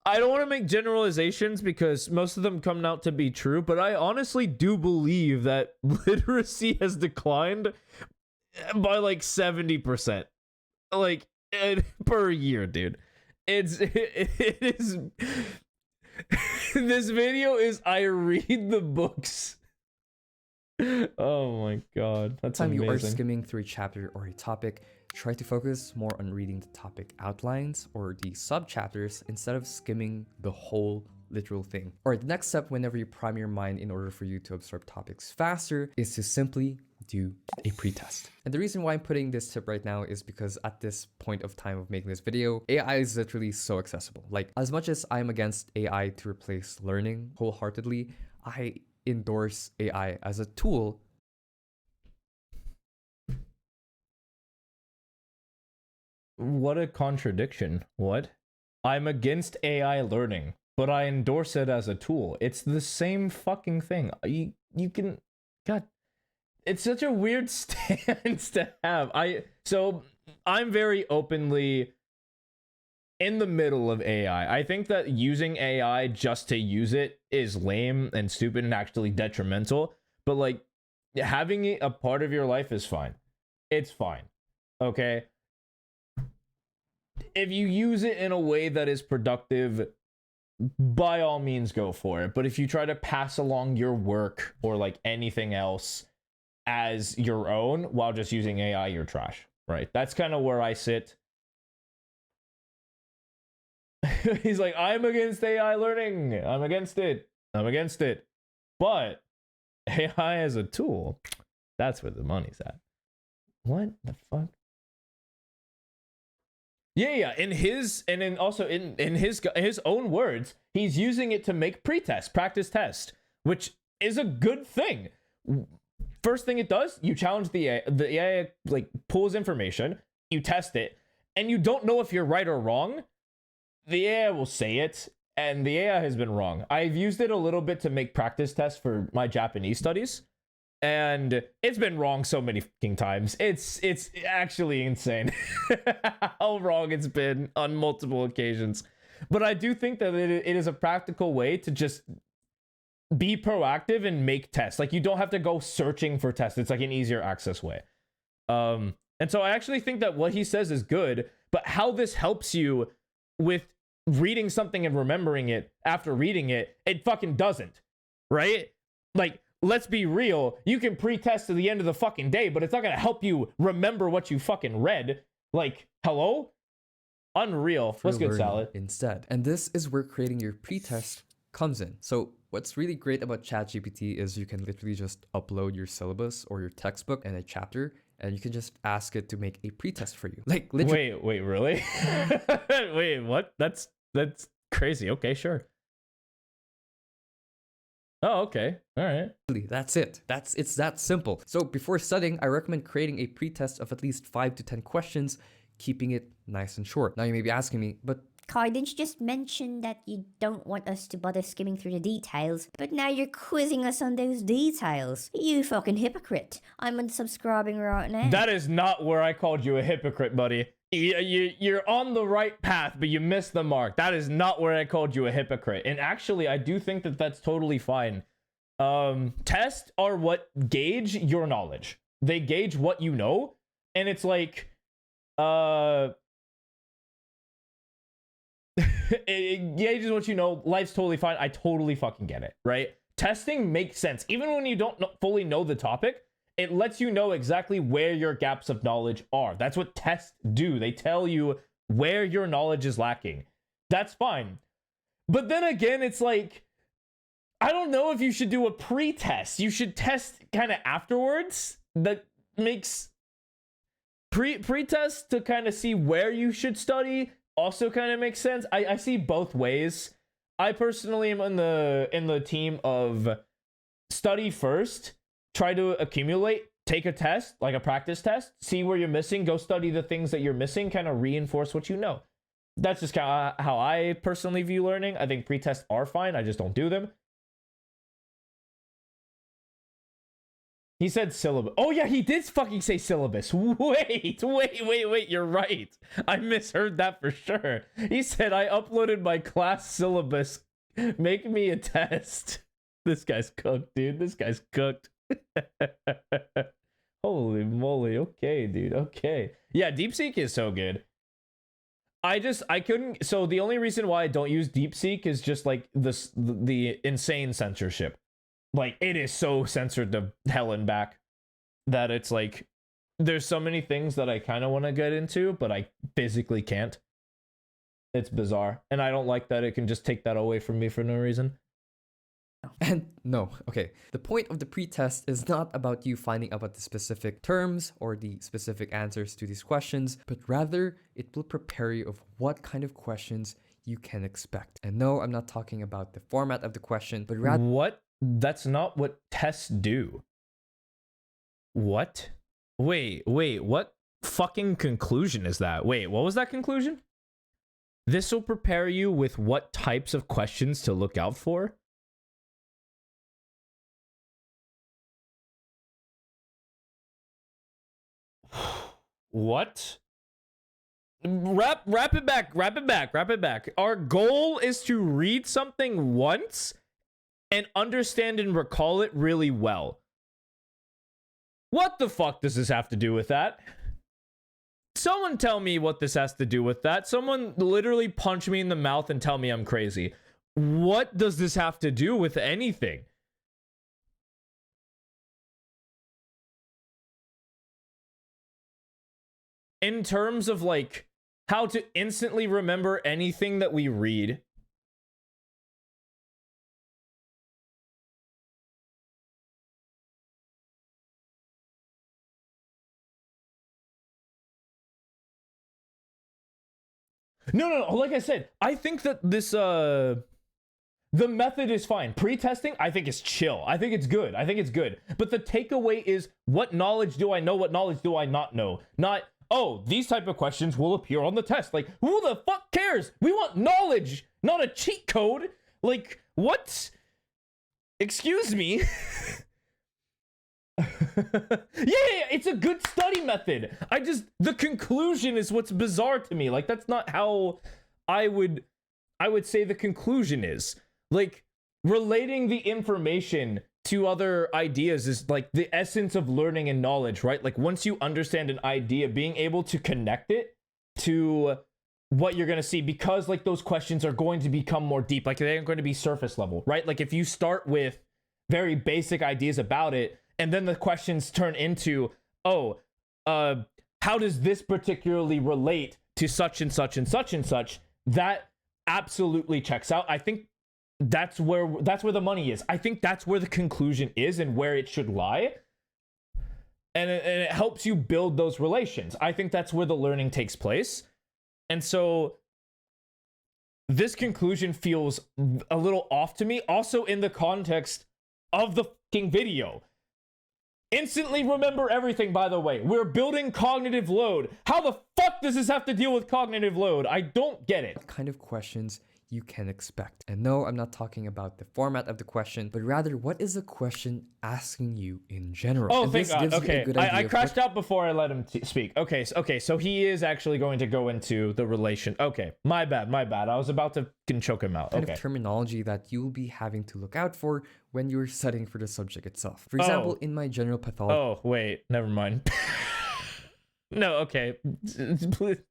I don't want to make generalizations because most of them come out to be true, but I honestly do believe that literacy has declined by like 70%. Like per year, dude. It is this video is I read the books. Oh my god, that's time amazing. You are skimming through a chapter or a topic, try to focus more on reading the topic outlines or the sub-chapters instead of skimming the whole literal thing. Alright, the next step whenever you prime your mind in order for you to absorb topics faster is to simply do a pretest. And the reason why I'm putting this tip right now is because at this point of time of making this video, AI is literally so accessible. Like, as much as I'm against AI to replace learning wholeheartedly, I endorse AI as a tool. What a contradiction. What? I'm against AI learning, but I endorse it as a tool. It's the same fucking thing. You can... God, it's such a weird stance to have. So I'm very openly in the middle of AI. I think that using AI just to use it is lame and stupid and actually detrimental. But like, having it a part of your life is fine. It's fine. Okay? If you use it in a way that is productive, by all means go for it. But if you try to pass along your work or like anything else as your own while just using AI, you're trash, right? That's kind of where I sit. He's like, I'm against AI learning. I'm against it. I'm against it. But AI as a tool, that's where the money's at. What the fuck? Yeah. In his own words, he's using it to make pretest, practice test, which is a good thing. First thing it does, you challenge the AI. The AI like pulls information, you test it, and you don't know if you're right or wrong. The AI will say it, and the AI has been wrong. I've used it a little bit to make practice tests for my Japanese studies, and it's been wrong so many fucking times. It's actually insane how wrong it's been on multiple occasions. But I do think that it is a practical way to just be proactive and make tests. Like, you don't have to go searching for tests. It's like an easier access way. And so I actually think that what he says is good, but how this helps you with reading something and remembering it after reading it, it fucking doesn't, right? Like, let's be real. You can pre-test to the end of the fucking day, but it's not going to help you remember what you fucking read. Like, hello? Unreal. What's good, Salad? Instead. And this is where creating your pretest comes in. So what's really great about ChatGPT is you can literally just upload your syllabus or your textbook and a chapter, and you can just ask it to make a pretest for you. Like, literally. Wait, really? Wait, what? That's crazy. Okay, sure. Oh, okay. All right. That's it. It's that simple. So before studying, I recommend creating a pretest of at least 5 to 10 questions, keeping it nice and short. Now you may be asking me, but Kai, didn't you just mention that you don't want us to bother skimming through the details? But now you're quizzing us on those details. You fucking hypocrite. I'm unsubscribing right now. That is not where I called you a hypocrite, buddy. You're on the right path, but you missed the mark. That is not where I called you a hypocrite. And actually, I do think that that's totally fine. Tests are what gauge your knowledge. They gauge what you know. And it's like, it gauges what you know. Life's totally fine. I totally fucking get it, right? Testing makes sense. Even when you don't fully know the topic, it lets you know exactly where your gaps of knowledge are. That's what tests do. They tell you where your knowledge is lacking. That's fine. But then again, it's like, I don't know if you should do a pre-test. You should test kind of afterwards. That makes pre-test to kind of see where you should study also kind of makes sense. I see both ways. I personally am in the team of study first, try to accumulate, take a test, like a practice test, see where you're missing, go study the things that you're missing, kind of reinforce what you know. That's just kind of how I personally view learning. I think pre-tests are fine. I just don't do them. He said syllabus. Oh yeah, he did fucking say syllabus. Wait. You're right. I misheard that for sure. He said, I uploaded my class syllabus. Make me a test. This guy's cooked, dude. This guy's cooked. Holy moly. Okay, dude. Okay. Yeah, DeepSeek is so good. I couldn't. So the only reason why I don't use DeepSeek is just like the insane censorship. Like, it is so censored to hell and back that it's like, there's so many things that I kind of want to get into, but I physically can't. It's bizarre. And I don't like that it can just take that away from me for no reason. And no, okay. The point of the pretest is not about you finding out about the specific terms or the specific answers to these questions, but rather it will prepare you of what kind of questions you can expect. And no, I'm not talking about the format of the question, but rather What? That's not what tests do. What? Wait, what fucking conclusion is that? Wait, what was that conclusion? This will prepare you with what types of questions to look out for? What? Wrap it back. Our goal is to read something once and understand and recall it really well. What the fuck does this have to do with that? Someone tell me what this has to do with that. Someone literally punch me in the mouth and tell me I'm crazy. What does this have to do with anything? In terms of like how to instantly remember anything that we read. No. Like I said, I think that this, the method is fine. Pre-testing, I think is chill. I think it's good. But the takeaway is, what knowledge do I know? What knowledge do I not know? Not, oh, these type of questions will appear on the test. Like, who the fuck cares? We want knowledge, not a cheat code. Like, what? Excuse me. Yeah, it's a good study method. The conclusion is what's bizarre to me. Like, that's not how I would say the conclusion is. Like, relating the information to other ideas is like the essence of learning and knowledge, right? Like, once you understand an idea, being able to connect it to what you're going to see, because like those questions are going to become more deep. Like, they aren't going to be surface level, right? Like, if you start with very basic ideas about it, and then the questions turn into, oh, how does this particularly relate to such and such and such and such? That absolutely checks out. I think that's where the money is. I think that's where the conclusion is and where it should lie. And it helps you build those relations. I think that's where the learning takes place. And so this conclusion feels a little off to me, also in the context of the fucking video. Instantly remember everything, by the way. We're building cognitive load. How the fuck does this have to deal with cognitive load? I don't get it. what kind of questions you can expect. And no, I'm not talking about the format of the question, but rather what is the question asking you in general. Oh, and thank this God. gives you a Okay, good I idea of crashed what out before I let him speak. Okay, so he is actually going to go into the relation. Okay, my bad. I was about to choke him out. kind Okay. of terminology that you'll be having to look out for when you're studying for the subject itself. For example, in my general pathology. Oh, wait, never mind. No, okay.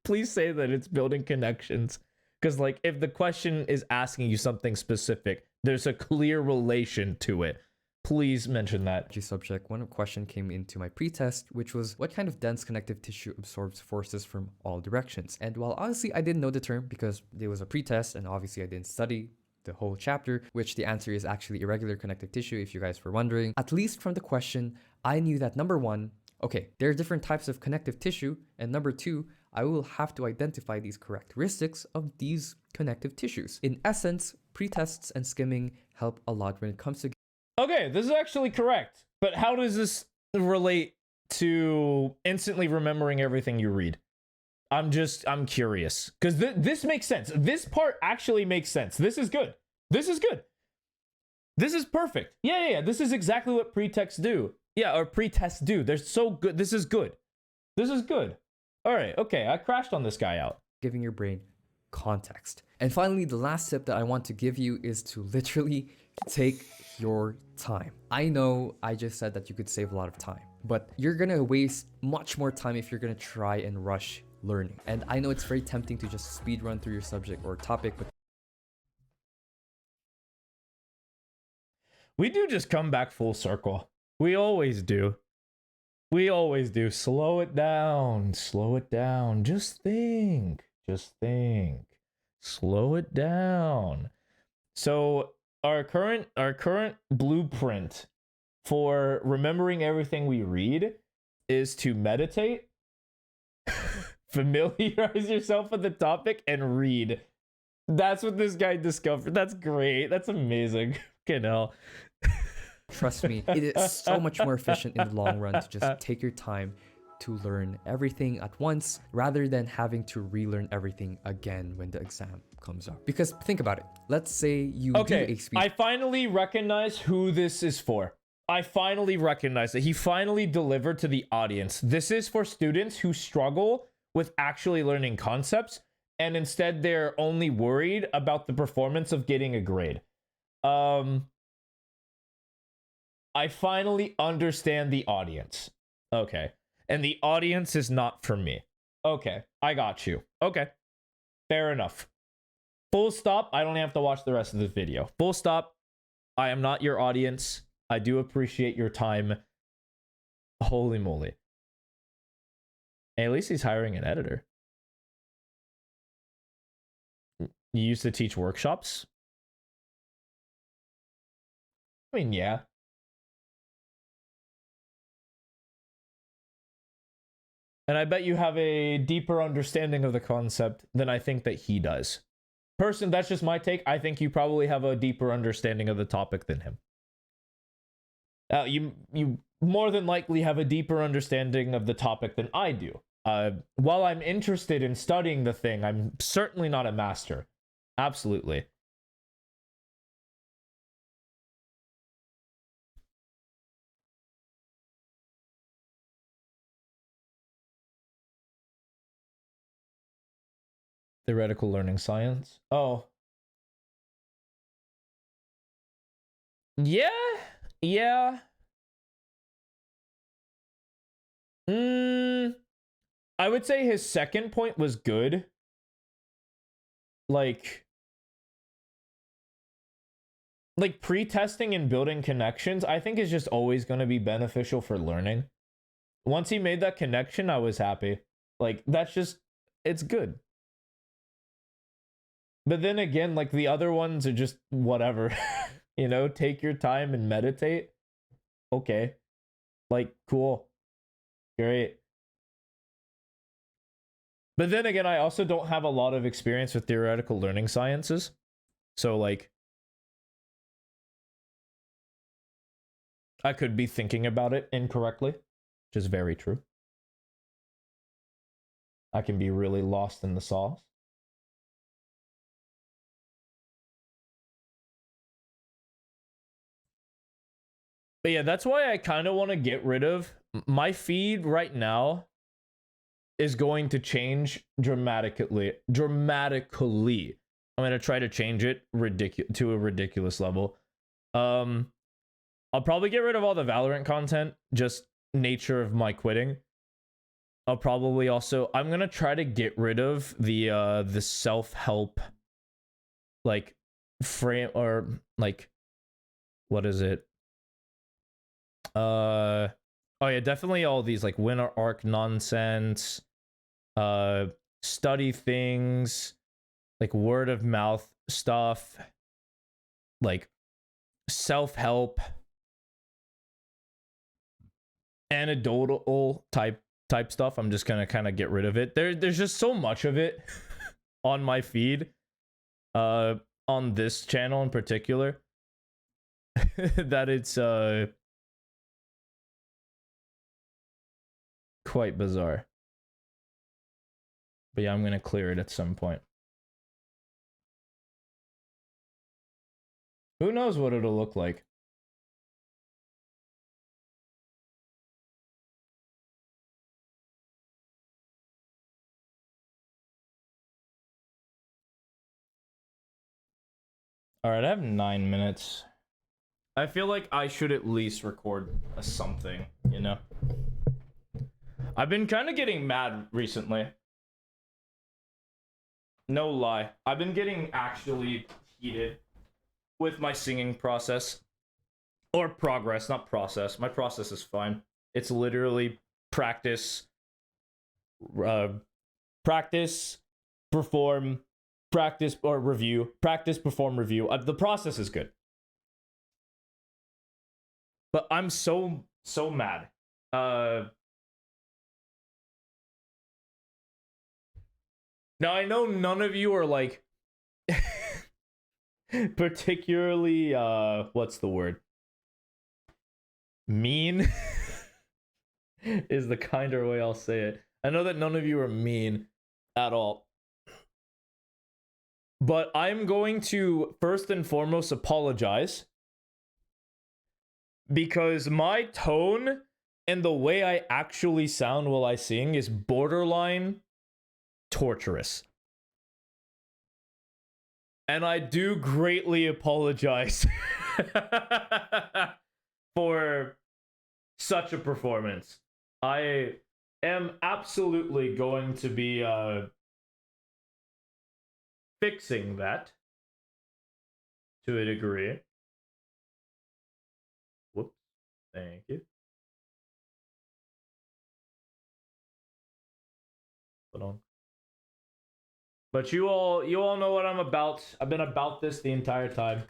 Please say that it's building connections. Because, like, if the question is asking you something specific, there's a clear relation to it. Please mention that. Subject, one question came into my pretest, which was what kind of dense connective tissue absorbs forces from all directions. And while honestly I didn't know the term because it was a pretest and obviously I didn't study the whole chapter, which the answer is actually irregular connective tissue, if you guys were wondering, at least from the question, I knew that number one, okay, there are different types of connective tissue, and number two, I will have to identify these characteristics of these connective tissues. In essence, pretests and skimming help a lot when it comes to Okay, this is actually correct. But how does this relate to instantly remembering everything you read? I'm curious. Because this makes sense. This part actually makes sense. This is good. This is perfect. Yeah. This is exactly what pretests do. Yeah, or pretests do. They're so good. This is good. All right, okay, I crashed on this guy out. giving your brain context. And finally, the last tip that I want to give you is to literally take your time. I know I just said that you could save a lot of time, but you're gonna waste much more time if you're gonna try and rush learning. And I know it's very tempting to just speed run through your subject or topic, but We do just come back full circle. We always do. Slow it down. Just think. Slow it down. So, our current blueprint for remembering everything we read is to meditate, familiarize yourself with the topic, and read. That's what this guy discovered. That's great. That's amazing. Fucking hell. Trust me, it is so much more efficient in the long run to just take your time to learn everything at once rather than having to relearn everything again when the exam comes up. Because think about it. Let's say you do a speech. I finally recognize who this is for. I finally recognize that he finally delivered to the audience. This is for students who struggle with actually learning concepts, and instead they're only worried about the performance of getting a grade. I finally understand the audience. Okay. And the audience is not for me. Okay. I got you. Okay. Fair enough. Full stop. I don't have to watch the rest of this video. Full stop. I am not your audience. I do appreciate your time. Holy moly. Hey, at least he's hiring an editor. You used to teach workshops? I mean, yeah. And I bet you have a deeper understanding of the concept than I think that he does. That's just my take. I think you probably have a deeper understanding of the topic than him. You more than likely have a deeper understanding of the topic than I do. While I'm interested in studying the thing, I'm certainly not a master. Absolutely. Theoretical learning science. Oh. Yeah. Yeah. I would say his second point was good. Like pre-testing and building connections, I think is just always going to be beneficial for learning. Once he made that connection, I was happy. Like, that's just, it's good. But then again, like, the other ones are just whatever. You know, take your time and meditate. Okay. Like, cool. Great. But then again, I also don't have a lot of experience with theoretical learning sciences. So, like, I could be thinking about it incorrectly, which is very true. I can be really lost in the sauce. But yeah, that's why I kind of want to get rid of my feed right now is going to change dramatically. I'm going to try to change it to a ridiculous level. I'll probably get rid of all the Valorant content, just nature of my quitting. I'll probably also, I'm going to try to get rid of the self-help like frame or like, what is it? Oh yeah, definitely all these like winter arc nonsense, study things, like word of mouth stuff, like self-help, anecdotal type stuff. I'm just gonna kind of get rid of it. There's just so much of it on my feed, on this channel in particular, that it's quite bizarre. But yeah, I'm gonna clear it at some point. Who knows what it'll look like? Alright, I have 9 minutes. I feel like I should at least record something, you know? I've been kind of getting mad recently. No lie. I've been getting actually heated with my singing process. Or progress, not process. My process is fine. It's literally practice, perform, practice or review, practice, perform, review. The process is good. But I'm so mad. Now I know none of you are like particularly what's the word? Mean is the kinder way I'll say it. I know that none of you are mean at all. But I'm going to first and foremost apologize because my tone and the way I actually sound while I sing is borderline torturous. And I do greatly apologize for such a performance. I am absolutely going to be fixing that to a degree. Whoops. Thank you. Hold on. But you all know what I'm about. I've been about this the entire time.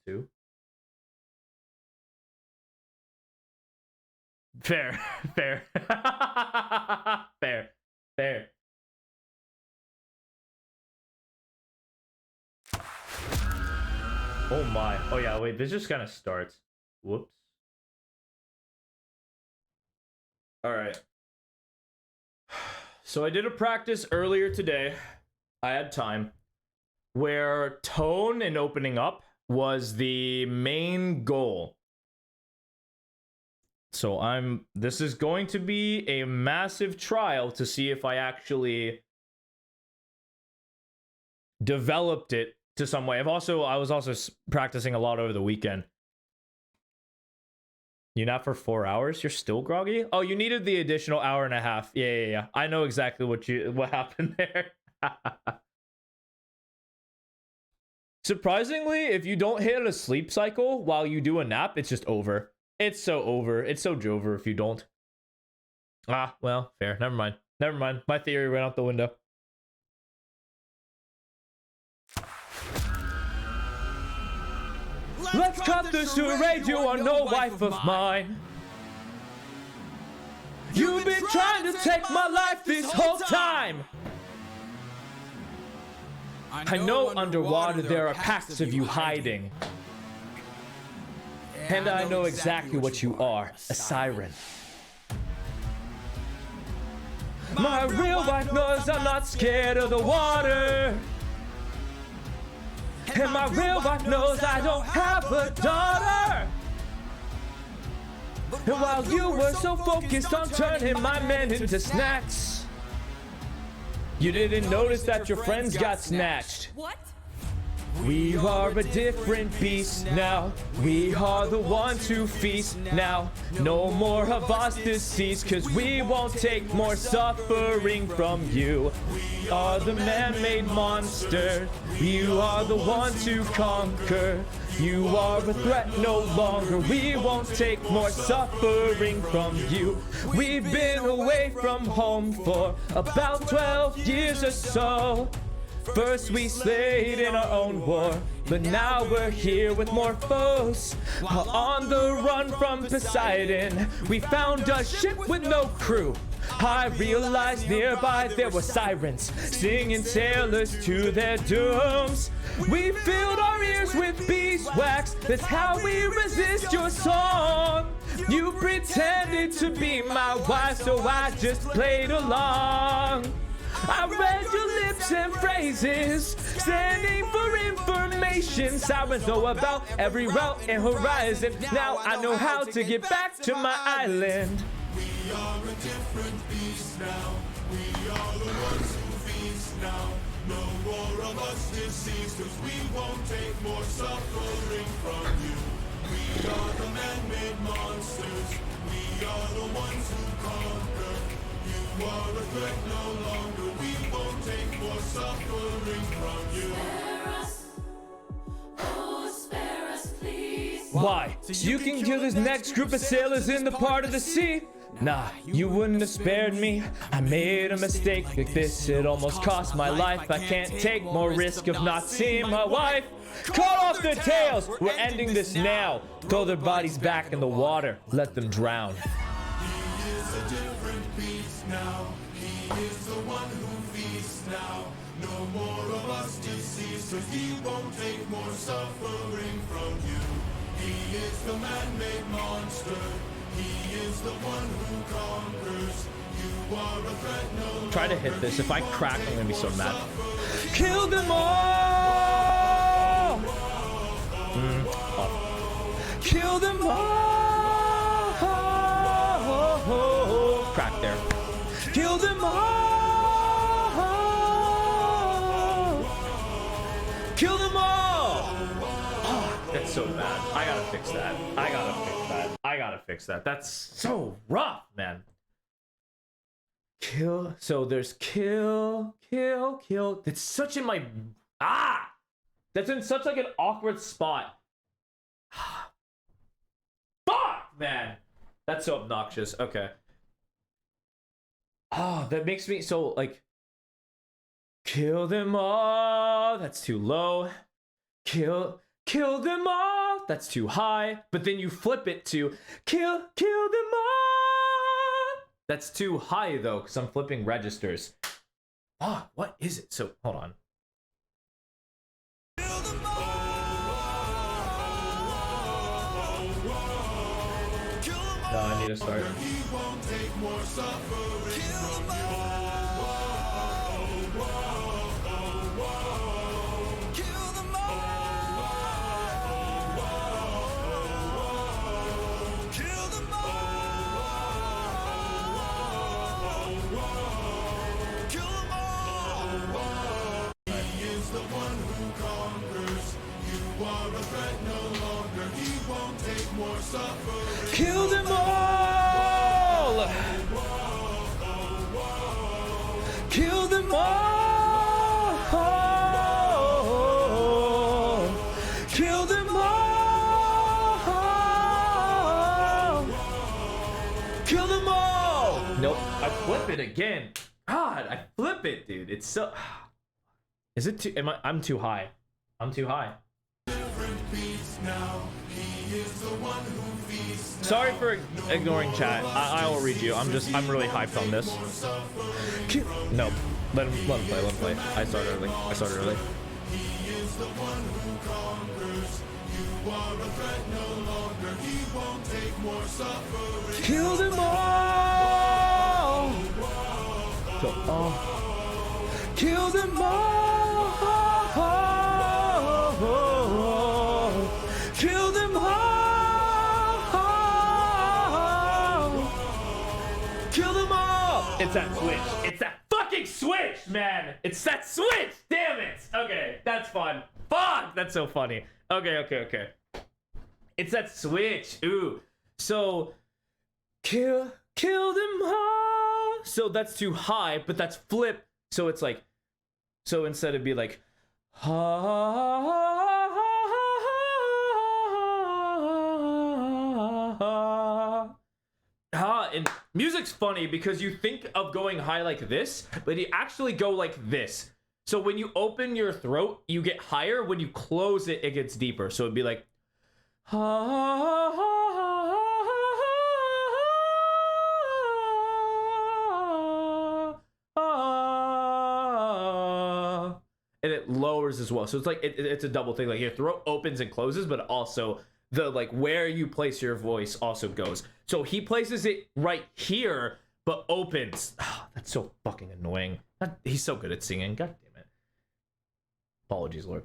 $22. Fair. Fair. Oh my. Oh yeah, wait, this just kind of starts. Whoops. Alright. So I did a practice earlier today. I had time. Where tone and opening up was the main goal. So this is going to be a massive trial to see if I actually developed it to some way. I was also practicing a lot over the weekend. You nap for 4 hours? You're still groggy? Oh, you needed the additional hour and a half. Yeah. I know exactly what happened there. Surprisingly, if you don't hit a sleep cycle while you do a nap, it's just over. It's so over. It's so jover if you don't. Ah, well, fair. Never mind. My theory went out the window. Let's cut the charade. You are no wife of mine. You've been trying to take my life this whole time. I know underwater there are packs of you hiding. And I know exactly what you are, a siren. My real wife knows I'm not scared of the water. And my real wife knows I don't have a daughter. And while you were so focused on turning my men into snacks, you didn't notice that your friends got snatched. What? We are a different beast now. We are the ones who feast now. No more of us deceased, cause we won't take more suffering from you. We are the man-made monster. You are the ones who conquer. You are a threat no longer. We won't take more suffering from you. We've been away from home for about 12 years or so. First we slayed in our own war, but now we're here with more foes. While on the run from Poseidon, we found a ship with no crew. I realized nearby there were sirens, singing sailors to their dooms. We filled our ears with beeswax, that's how we resist your song. You pretended to be my wife, so I just played along. I read your lips and phrases, standing for information. Sirens know about every route and horizon. Now I know how to get back to my island. We are a different beast now. We are the ones who feast now. No more of us deceased, cause we won't take more suffering from you. We are the man-made monsters. We are the ones who conquer. You are a threat no longer. We won't take more suffering from you. Spare us, oh spare us please. Why? So you can kill this next group of sailors in the part of the sea. Nah, you wouldn't have spared me. I made a mistake like this, it almost cost my life. I can't take more risk of not seeing my wife. Cut off their tails, we're ending this now. Throw their bodies back in the water, let them drown. He is a different beast now. He is the one who feasts now. No more of us deceased, 'cause he won't take more suffering from you. He is the man-made monster. He is the one who conquers. You are a threat no longer. Try to hit this. If I crack, I'm gonna be so mad. Kill them all! Kill them all! Crack there. Kill them all! Kill them all! Oh, that's so bad. I gotta fix that. I gotta fix that. That's so rough, man. Kill. So there's kill. That's such in my that's in such like an awkward spot. Fuck, man. That's so obnoxious. Okay. Oh, that makes me so like kill them all. That's too low. Kill them all. That's too high. But then you flip it to kill them all. That's too high though, because I'm flipping registers. Ah, what is it? So hold on. No, I need to start. He won't take more suffering from you. Kill them all. Kill them all. Kill them all. He is the one who conquers. You are a threat no longer. He won't take more suffering. Kill them all! Kill them all! Kill them all! Kill them all! Nope, I flip it again. God, I flip it, dude. It's so... Is it too... I'm too high. I'm too high. Sorry for ignoring chat. I will read you. I'm really hyped on this. Nope. Let him play. I started early. He is the one who conquers. You are a threat no longer. He won't take more suffering. Kill them all! Kill them all! Kill them all! Kill them all! It's that switch. It's that fucking switch, man! It's that switch! Damn it! Okay, that's fun. Fuck! That's so funny. Okay. It's that switch. Ooh. So, kill them all! So that's too high, but that's flip. So it's like, so instead it'd be like, and music's funny because you think of going high like this, but you actually go like this. So when you open your throat, you get higher. When you close it, it gets deeper. So it'd be like, and it lowers as well. So it's like it's a double thing. Like your throat opens and closes, but also the like where you place your voice also goes. So he places it right here, but opens. Oh, that's so fucking annoying. He's so good at singing. God damn it. Apologies, Lord.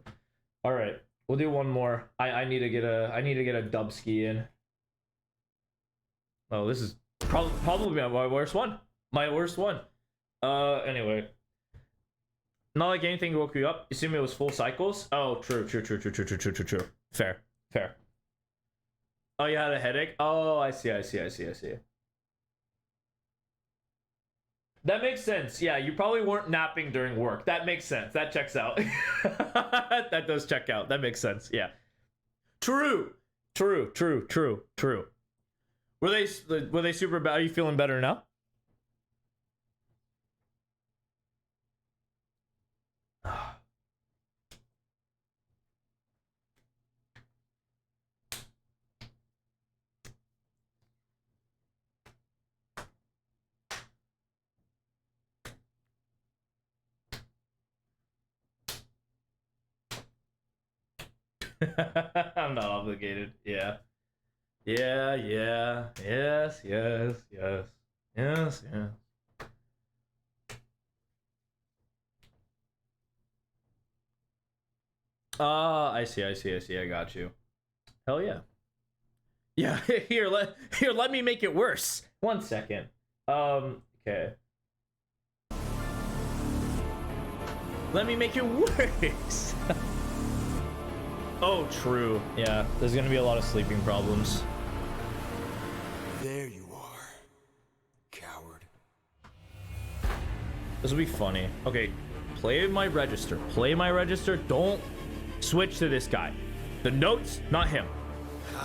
All right, we'll do one more. I need to get a dub ski in. Oh, this is probably my worst one. Anyway. Not like anything woke you up. You assume it was full cycles? Oh, true. Fair. Oh, you had a headache? Oh, I see. That makes sense. Yeah, you probably weren't napping during work. That makes sense. That checks out. That does check out. That makes sense. Yeah. True. True. Were they super bad? Are you feeling better now? I'm not obligated. Yeah. Yes. I see. I got you. Hell yeah. Yeah, here, let me make it worse. 1 second. Okay. Let me make it worse. Oh, true. Yeah, there's gonna be a lot of sleeping problems. There you are, coward. This will be funny. Okay, play my register. Don't switch to this guy. The notes, not him.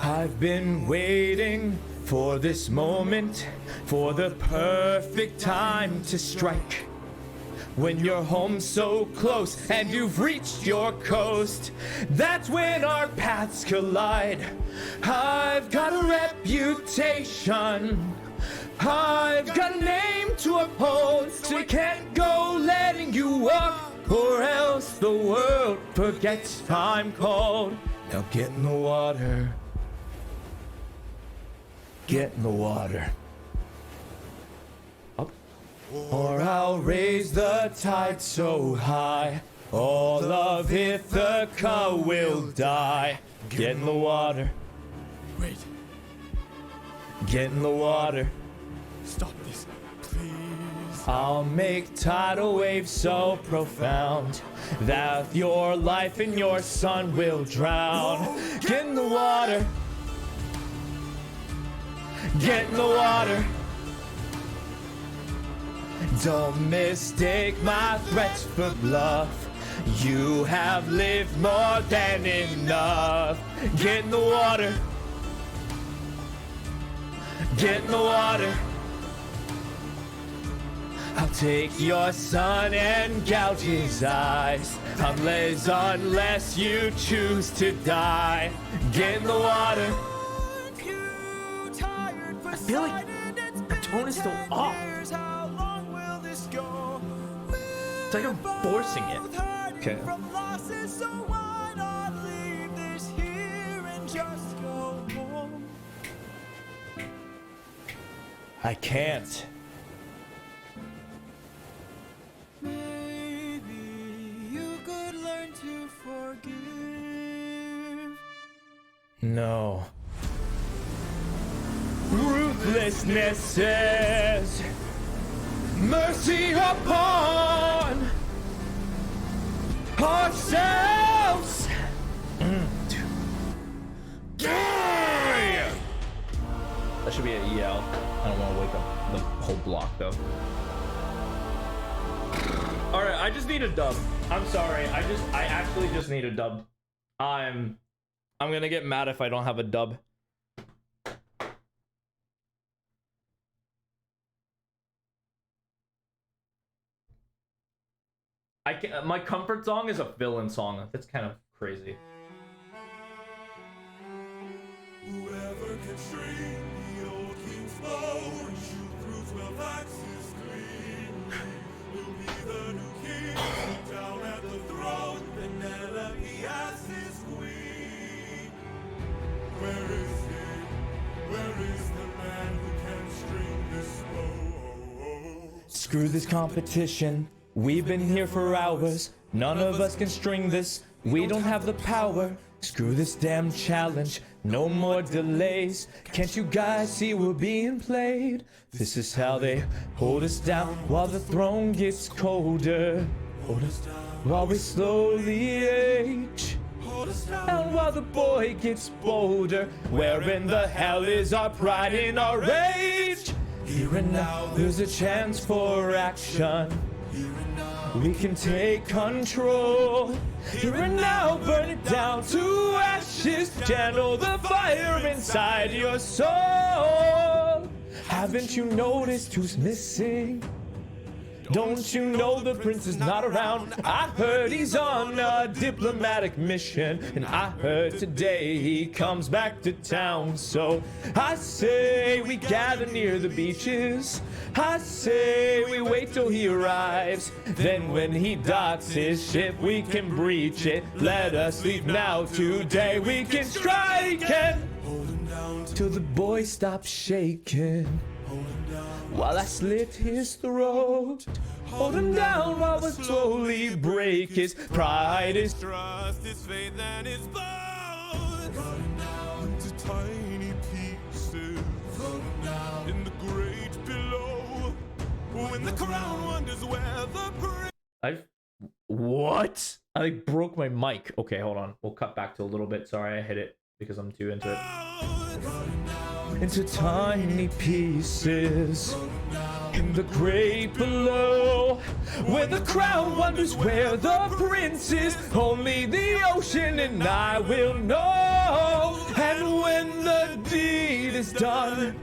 I've been waiting for this moment, for the perfect time to strike. When you're home so close and you've reached your coast, that's when our paths collide. I've got a reputation, I've got a name to uphold, so I can't go letting you walk, or else the world forgets I'm cold. Now get in the water. Get in the water. Or I'll raise the tide so high, all of Ithaca will die. Get in the water. Wait, Get in the water. stop this, please. I'll make tidal waves so profound that your life and your son will drown. Get in the water. Get in the water. Don't mistake my threats for bluff. You have lived more than enough. Get in the water. Get in the water. I'll take your son and gouge his eyes, unless you choose to die. Get in the water. I feel like my tone is still off. It's like I'm forcing it. Okay. I can't. Maybe you could learn to forgive. No. Ruthlessness says mercy upon ourselves. That should be a yell. I don't want to wake up the whole block though. All right, I just need a dub. I'm sorry. I actually just need a dub. I'm gonna get mad if I don't have a dub. I can my comfort song is a villain song. That's kind of crazy. Whoever can string the old king's bow and shoot through 12 axes clean will be the new king. Sit down at the throne, Penelope as his queen. Where is he? Where is the man who can string this bow? Screw this competition. We've been here for hours. None of us can string this. We don't have the power. Screw this damn challenge. No more delays. Can't you guys see we're being played? This is how they hold us down while the throne gets colder. Hold us down while we slowly age. Hold us down while the boy gets bolder. Where in the hell is our pride and our rage? Here and now, there's a chance for action. Here and now. We can take control. Here and now, burn it down to ashes. Channel the fire inside your soul. Haven't you noticed who's missing? Don't you know the prince is not around? I heard he's on a diplomatic mission, and I heard today he comes back to town. So I say we gather near the beaches. I say we wait till he arrives. Then when he docks his ship, we can breach it. Let us leave now. Today we can strike and till the boy stops shaking. While I slit his throat, hold him down while we slowly break his pride, his Trust, his faith, and his bones. Run down into tiny pieces. In the great below. When the crown wonders where the What? I like broke my mic. Okay, hold on. We'll cut back to a little bit. Sorry, I hit it because I'm too into it. Into tiny pieces in the great below, where the crown wonders where the prince is. Only the ocean and I will know. And when the deed is done,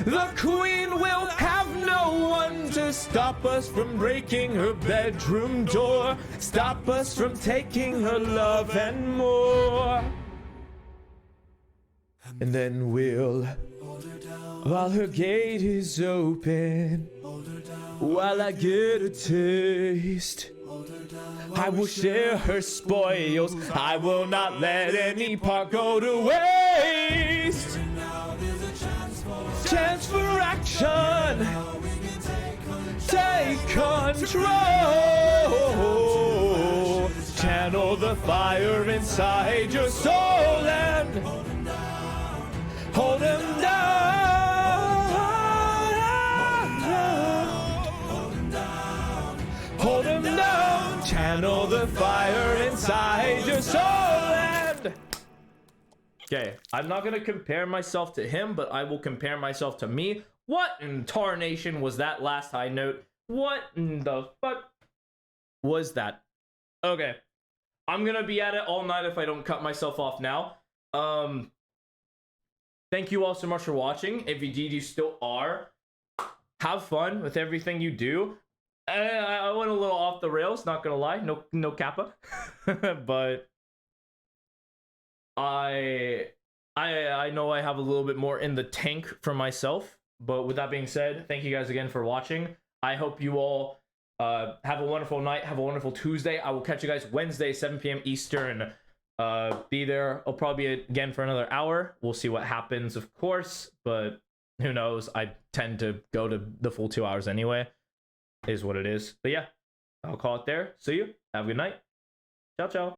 the queen will have no one to stop us from breaking her bedroom door, stop us from taking her love and more. And then we'll, while her gate is open, while I get a taste, I will share her spoils. I will not let any part go to waste. Chance for action. Take control. Channel the fire inside your soul and hold him down. Hold him down. Channel the fire inside your soul and... Okay, I'm not gonna compare myself to him, but I will compare myself to me. What in tarnation was that last high note? What in the fuck was that? Okay, I'm gonna be at it all night if I don't cut myself off now. Thank you all so much for watching. If indeed you still are, have fun with everything you do. I went a little off the rails, not gonna lie. No kappa. But I know I have a little bit more in the tank for myself. But with that being said, thank you guys again for watching. I hope you all have a wonderful night. Have a wonderful Tuesday. I will catch you guys Wednesday, 7 p.m. Eastern. Be there. I'll probably be again for another hour. We'll see what happens, of course. But who knows? I tend to go to the full 2 hours anyway. Is what it is. But yeah, I'll call it there. See you. Have a good night. Ciao, ciao.